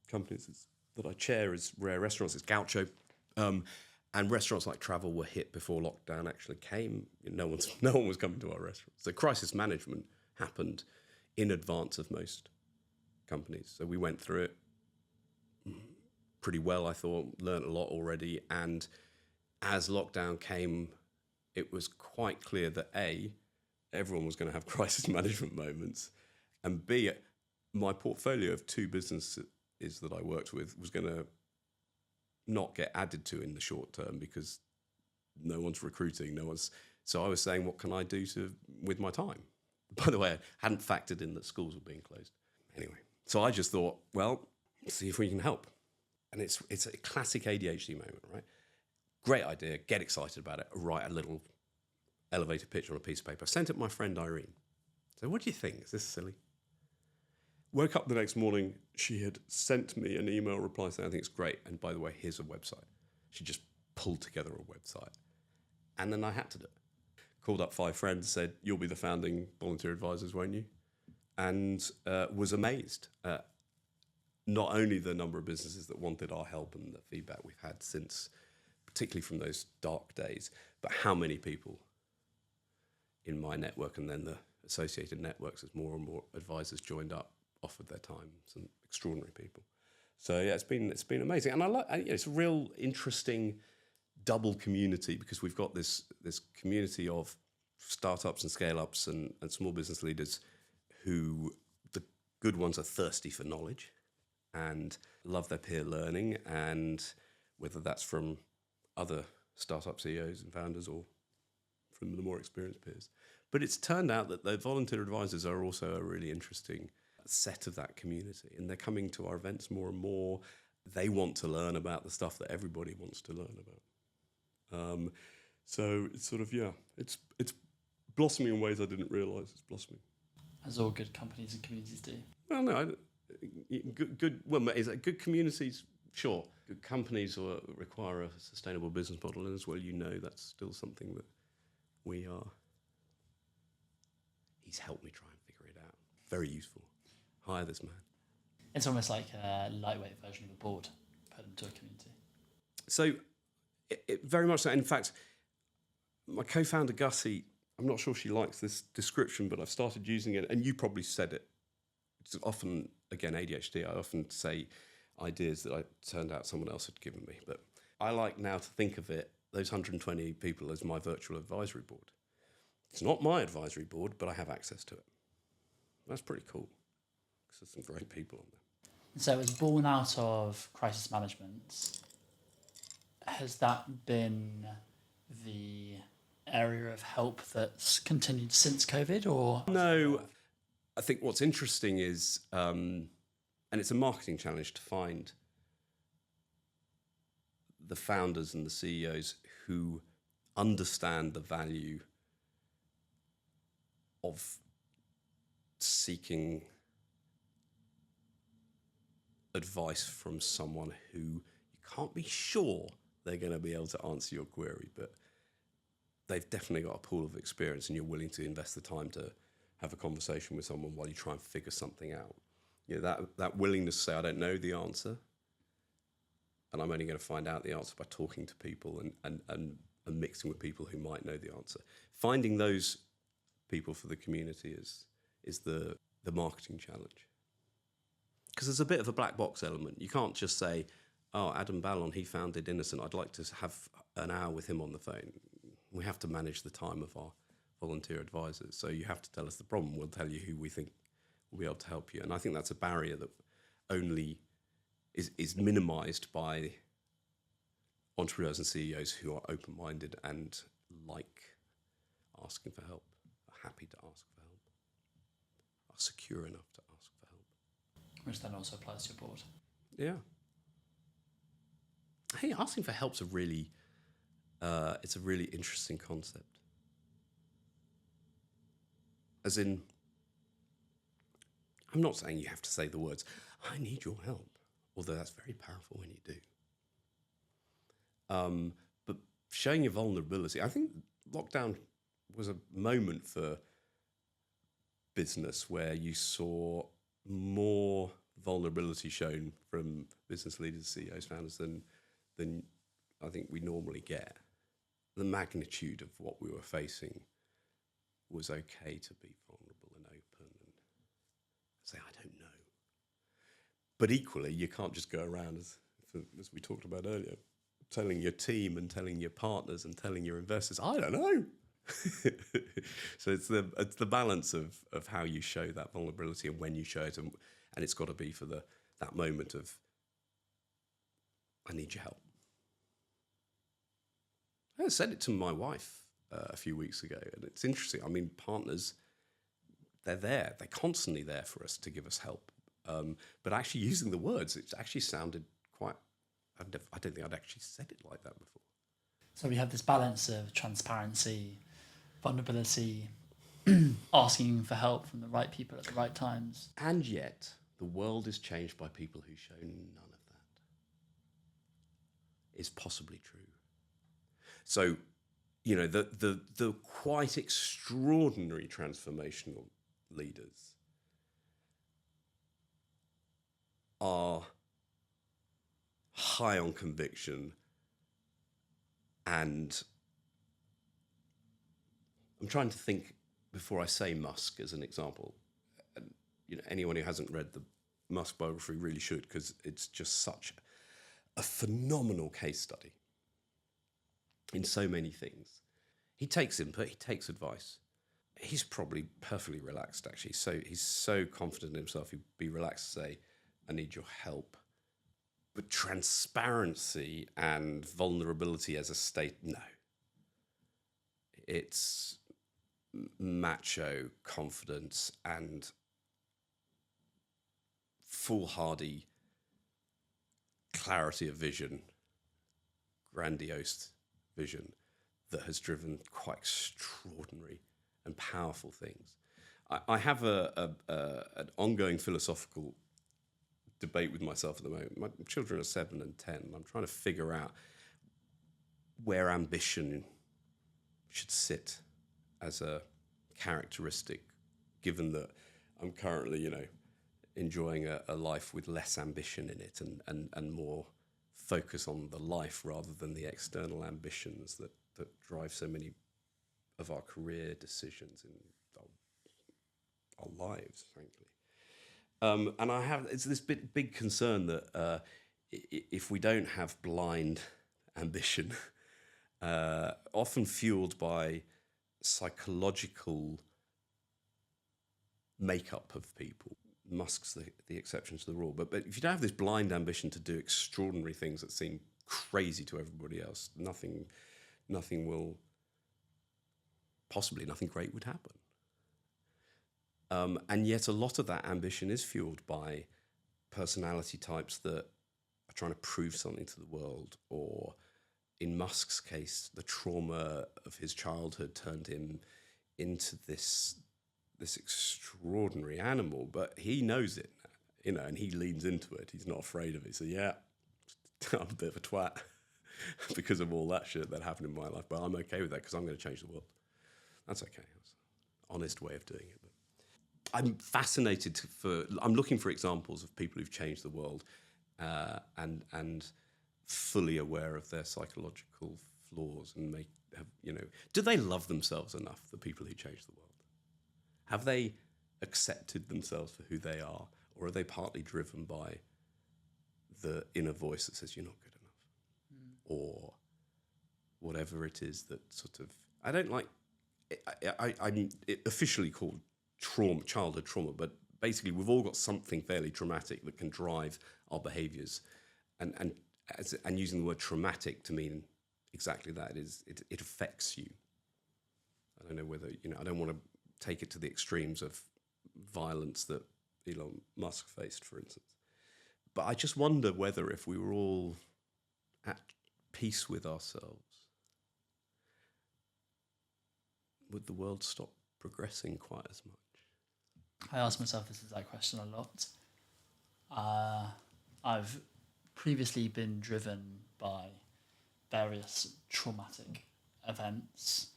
companies that I chair is Rare Restaurants, it's Gaucho. And restaurants like travel were hit before lockdown actually came. No one was coming to our restaurants. So crisis management happened in advance of most companies. So we went through it pretty well, I thought, learned a lot already. And as lockdown came, it was quite clear that everyone was going to have crisis management moments, and B, my portfolio of 2 businesses that I worked with was going to not get added to in the short term because no one's recruiting, so I was saying, what can I do with my time? By the way, I hadn't factored in that schools were being closed. Anyway, so I just thought, well, see if we can help. And it's a classic ADHD moment, right? Great idea, get excited about it, write a little elevator pitch on a piece of paper. I sent it to my friend Irene. So what do you think? Is this silly? Woke up the next morning, she had sent me an email reply saying, I think it's great. And by the way, here's a website. She just pulled together a website. And then I had to do it. Called up 5 friends, said, you'll be the founding volunteer advisors, won't you? And was amazed at not only the number of businesses that wanted our help and the feedback we've had since, particularly from those dark days, but how many people in my network and then the associated networks as more and more advisors joined up, offered their time. Some extraordinary people. So yeah, it's been amazing, and it's a real interesting double community because we've got this community of startups and scale-ups and small business leaders who, the good ones, are thirsty for knowledge and love their peer learning, and whether that's from other startup CEOs and founders or from the more experienced peers. But it's turned out that the volunteer advisors are also a really interesting set of that community, and they're coming to our events more and more. They want to learn about the stuff that everybody wants to learn about. So it's sort of, it's blossoming in ways I didn't realise it's blossoming. As all good companies and communities do. Well, no, good communities, sure. Good companies require a sustainable business model, and as well, that's still something that we are. He's helped me try and figure it out. Very useful. Hire this man. It's almost like a lightweight version of a board put into a community. So, it very much so. In fact, my co-founder Gussie, I'm not sure she likes this description, but I've started using it, and you probably said it. It's often, again, ADHD, I often say ideas that I turned out someone else had given me. But I like now to think of it, those 120 people, as my virtual advisory board. It's not my advisory board, but I have access to it. That's pretty cool, because there's some great people on there. So it was born out of crisis management. Has that been the area of help that's continued since COVID, or? No, I think what's interesting is, and it's a marketing challenge to find the founders and the CEOs who understand the value of seeking advice from someone who you can't be sure they're going to be able to answer your query, but they've definitely got a pool of experience, and you're willing to invest the time to have a conversation with someone while you try and figure something out. That willingness to say, I don't know the answer, and I'm only going to find out the answer by talking to people and mixing with people who might know the answer. Finding those people for the community is the marketing challenge. Because there's a bit of a black box element. You can't just say, oh, Adam Ballon, he founded Innocent, I'd like to have an hour with him on the phone. We have to manage the time of our volunteer advisors. So you have to tell us the problem. We'll tell you who we think will be able to help you. And I think that's a barrier that only is minimised by entrepreneurs and CEOs who are open-minded and like asking for help, are happy to ask for help, are secure enough to ask for help. Which then also applies to your board. Yeah. Hey, asking for help's a really interesting concept. As in, I'm not saying you have to say the words, I need your help, although that's very powerful when you do. But showing your vulnerability, I think lockdown was a moment for business where you saw more vulnerability shown from business leaders, CEOs, founders than I think we normally get. The magnitude of what we were facing was okay to be vulnerable and open and say, I don't know. But equally, you can't just go around, as we talked about earlier, telling your team and telling your partners and telling your investors, I don't know. So it's the balance of how you show that vulnerability and when you show it, and it's got to be for that moment of I need your help. I said it to my wife a few weeks ago, and it's interesting. I mean, partners, they're there. They're constantly there for us to give us help. But actually using the words, it actually sounded quite... I don't think I'd actually said it like that before. So we have this balance of transparency, vulnerability, asking for help from the right people at the right times. And yet, the world is changed by people who show none of that. Is possibly true. So, you know, the quite extraordinary transformational leaders are high on conviction, and I'm trying to think before I say Musk as an example. And, you know, anyone who hasn't read the Musk biography really should, because it's just such a phenomenal case study in so many things. He takes input, he takes advice. He's probably perfectly relaxed, actually. So he's so confident in himself, he'd be relaxed to say, I need your help. But transparency and vulnerability as a state, no. It's macho confidence and foolhardy clarity of vision, grandiose vision that has driven quite extraordinary and powerful things. I have an ongoing philosophical debate with myself at the moment. My children are 7 and 10. And I'm trying to figure out where ambition should sit as a characteristic, given that I'm currently, you know, enjoying a life with less ambition in it and more focus on the life rather than the external ambitions that drive so many of our career decisions in our lives, frankly. And it's this big concern that if we don't have blind ambition, often fueled by psychological makeup of people, Musk's the exception to the rule, but if you don't have this blind ambition to do extraordinary things that seem crazy to everybody else, nothing great would happen. And yet a lot of that ambition is fueled by personality types that are trying to prove something to the world, or in Musk's case, the trauma of his childhood turned him into this extraordinary animal, but he knows it, you know, and he leans into it. He's not afraid of it. So yeah, I'm a bit of a twat because of all that shit that happened in my life, but I'm okay with that because I'm going to change the world. That's okay. That's an honest way of doing it. But I'm fascinated I'm looking for examples of people who've changed the world and fully aware of their psychological flaws and do they love themselves enough, the people who change the world? Have they accepted themselves for who they are, or are they partly driven by the inner voice that says you're not good enough, or whatever it is that sort of I don't like? I'm officially called childhood trauma, but basically we've all got something fairly traumatic that can drive our behaviours, and using the word traumatic to mean exactly that it affects you. I don't know whether I don't want to take it to the extremes of violence that Elon Musk faced, for instance. But I just wonder whether if we were all at peace with ourselves, would the world stop progressing quite as much? I ask myself this exact question a lot. I've previously been driven by various traumatic events,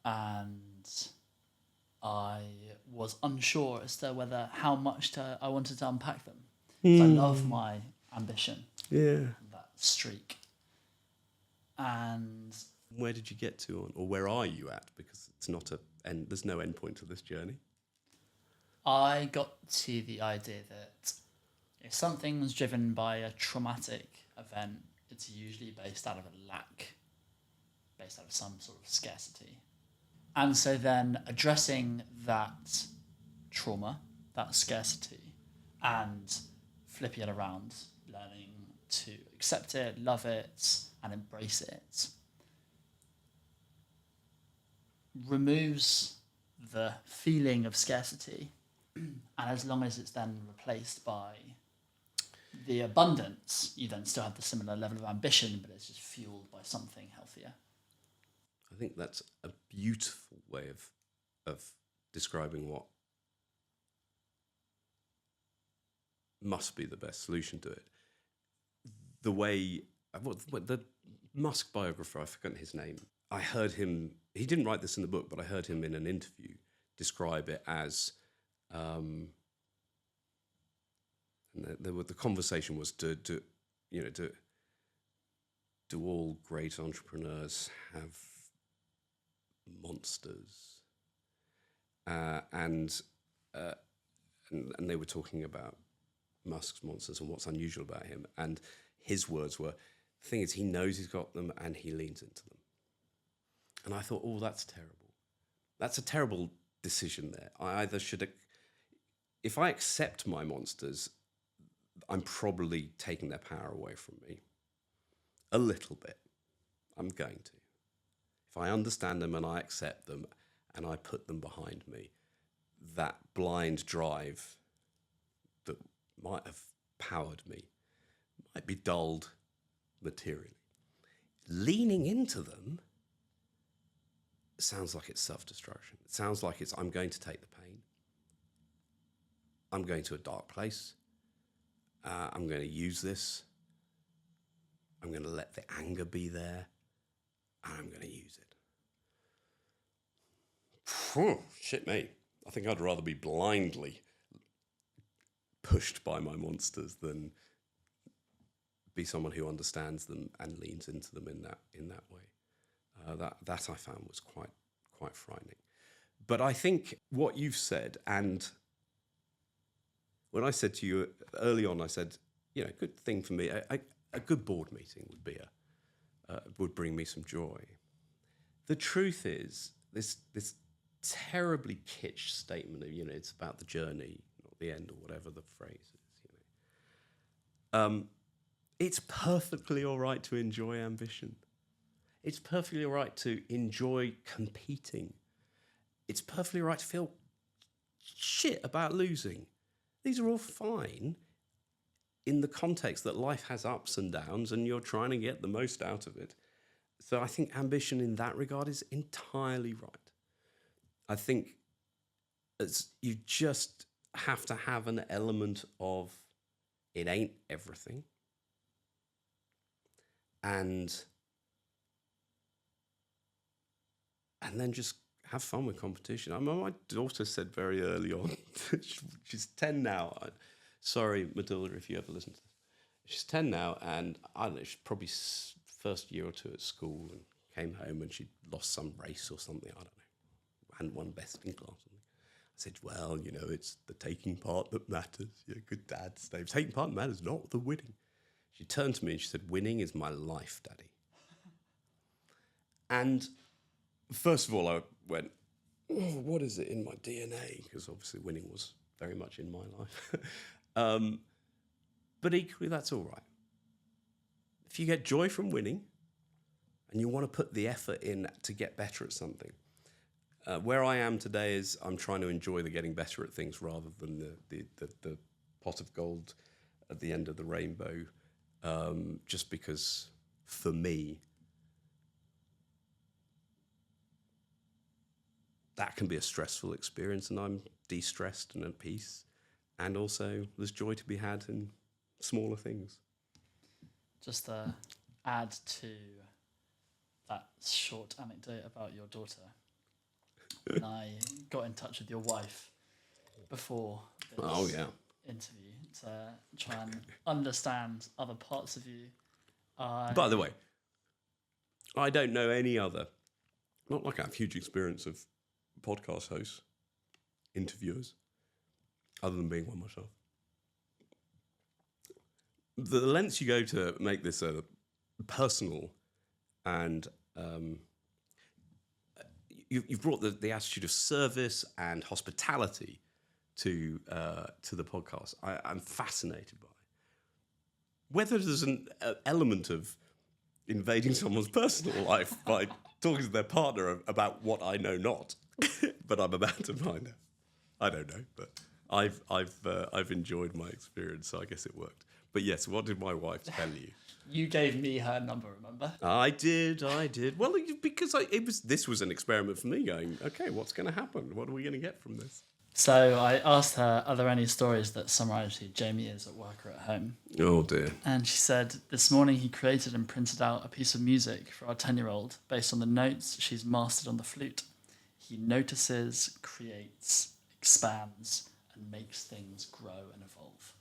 and I was unsure as to how much I wanted to unpack them. So I love my ambition, that streak. And where did you get to, or where are you at? Because there's no end point to this journey. I got to the idea that if something's driven by a traumatic event, it's usually based out of a lack, based out of some sort of scarcity. And so then addressing that trauma, that scarcity, and flipping it around, learning to accept it, love it, and embrace it, removes the feeling of scarcity. And as long as it's then replaced by the abundance, you then still have the similar level of ambition, but it's just fueled by something healthier. I think that's a beautiful way of describing what must be the best solution to it. The way, what the Musk biographer, I've forgotten his name, I heard him, he didn't write this in the book, but I heard him in an interview describe it as, and the conversation was, do all great entrepreneurs have monsters? And they were talking about Musk's monsters and what's unusual about him. And his words were, the thing is, he knows he's got them and he leans into them. And I thought, oh, that's terrible. That's a terrible decision there. I either should, if I accept my monsters, I'm probably taking their power away from me. A little bit. I'm going to. If I understand them and I accept them and I put them behind me, that blind drive that might have powered me might be dulled materially. Leaning into them sounds like it's self-destruction. It sounds like it's, I'm going to take the pain. I'm going to a dark place. I'm going to use this. I'm going to let the anger be there. And I'm going to use it. Phew, shit me. I think I'd rather be blindly pushed by my monsters than be someone who understands them and leans into them in that way. That I found was quite frightening. But I think what you've said, and when I said to you early on, I said, good thing for me, a good board meeting would bring me some joy. The truth is, this terribly kitsch statement of, it's about the journey, not the end, or whatever the phrase is. It's perfectly all right to enjoy ambition. It's perfectly all right to enjoy competing. It's perfectly all right to feel shit about losing. These are all fine in the context that life has ups and downs and you're trying to get the most out of it. So I think ambition in that regard is entirely right. I think you just have to have an element of it ain't everything. And then just have fun with competition. I mean, my daughter said very early on, she's 10 now. Sorry, Matilda, if you ever listen to this. She's 10 now, and I don't know, she's probably first year or two at school and came home and she'd lost some race or something, I don't know. Hadn't won best in class. I said, well, it's the taking part that matters. Good dad, Dave. Taking part matters, not the winning. She turned to me and she said, winning is my life, Daddy. And first of all, I went, oh, what is it in my DNA? Because obviously winning was very much in my life. But equally, that's all right. If you get joy from winning and you want to put the effort in to get better at something, where I am today is I'm trying to enjoy the getting better at things rather than the pot of gold at the end of the rainbow, just because for me, that can be a stressful experience and I'm de-stressed and at peace. And also there's joy to be had in smaller things. Just to add to that short anecdote about your daughter, when I got in touch with your wife before this interview to try and understand other parts of you. By the way, I don't know any other, not like I have huge experience of podcast hosts, interviewers, other than being one myself. The lengths you go to make this a personal and you've brought the attitude of service and hospitality to the podcast. I'm fascinated by whether there's an element of invading someone's personal life by talking to their partner about what I know not, but I'm about to find out. I don't know, but I've enjoyed my experience, so I guess it worked. But yes, what did my wife tell you? You gave me her number, remember? I did. Well, because this was an experiment for me going, okay, what's going to happen? What are we going to get from this? So I asked her, are there any stories that summarise who Jamie is at work or at home? Oh, dear. And she said, this morning he created and printed out a piece of music for our 10-year-old based on the notes she's mastered on the flute. He notices, creates, expands, and makes things grow and evolve.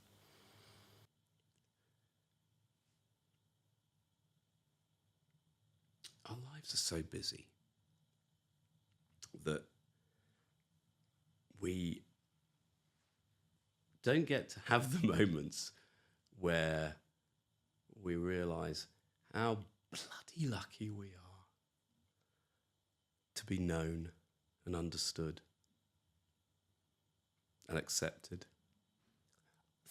Our lives are so busy that we don't get to have the moments where we realise how bloody lucky we are to be known and understood and accepted.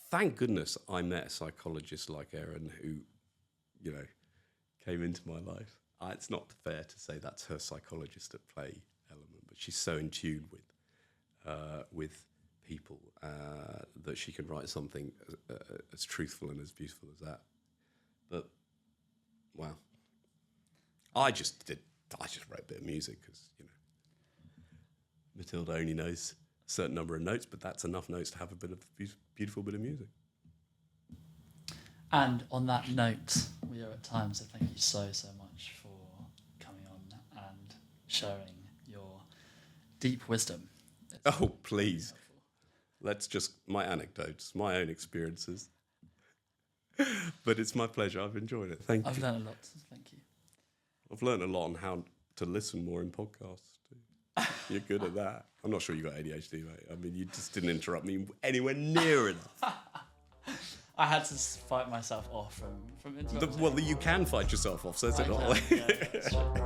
Thank goodness I met a psychologist like Erin who, came into my life. It's not fair to say that's her psychologist at play element, but she's so in tune with people that she can write something as truthful and as beautiful as that. But wow, I just wrote a bit of music because Matilda only knows a certain number of notes, but that's enough notes to have a bit of beautiful bit of music. And on that note, we are at time, so thank you so much for coming on and sharing your deep wisdom. Oh, please. Let's just, my anecdotes, my own experiences. But it's my pleasure. I've enjoyed it. Thank you. I've learned a lot. Thank you. I've learned a lot on how to listen more in podcasts too. You're good at that. I'm not sure you got ADHD, mate. I mean, you just didn't interrupt me anywhere near enough. I had to fight myself off from interrupting. Well, you can fight yourself off, says it not. Yeah, that's true.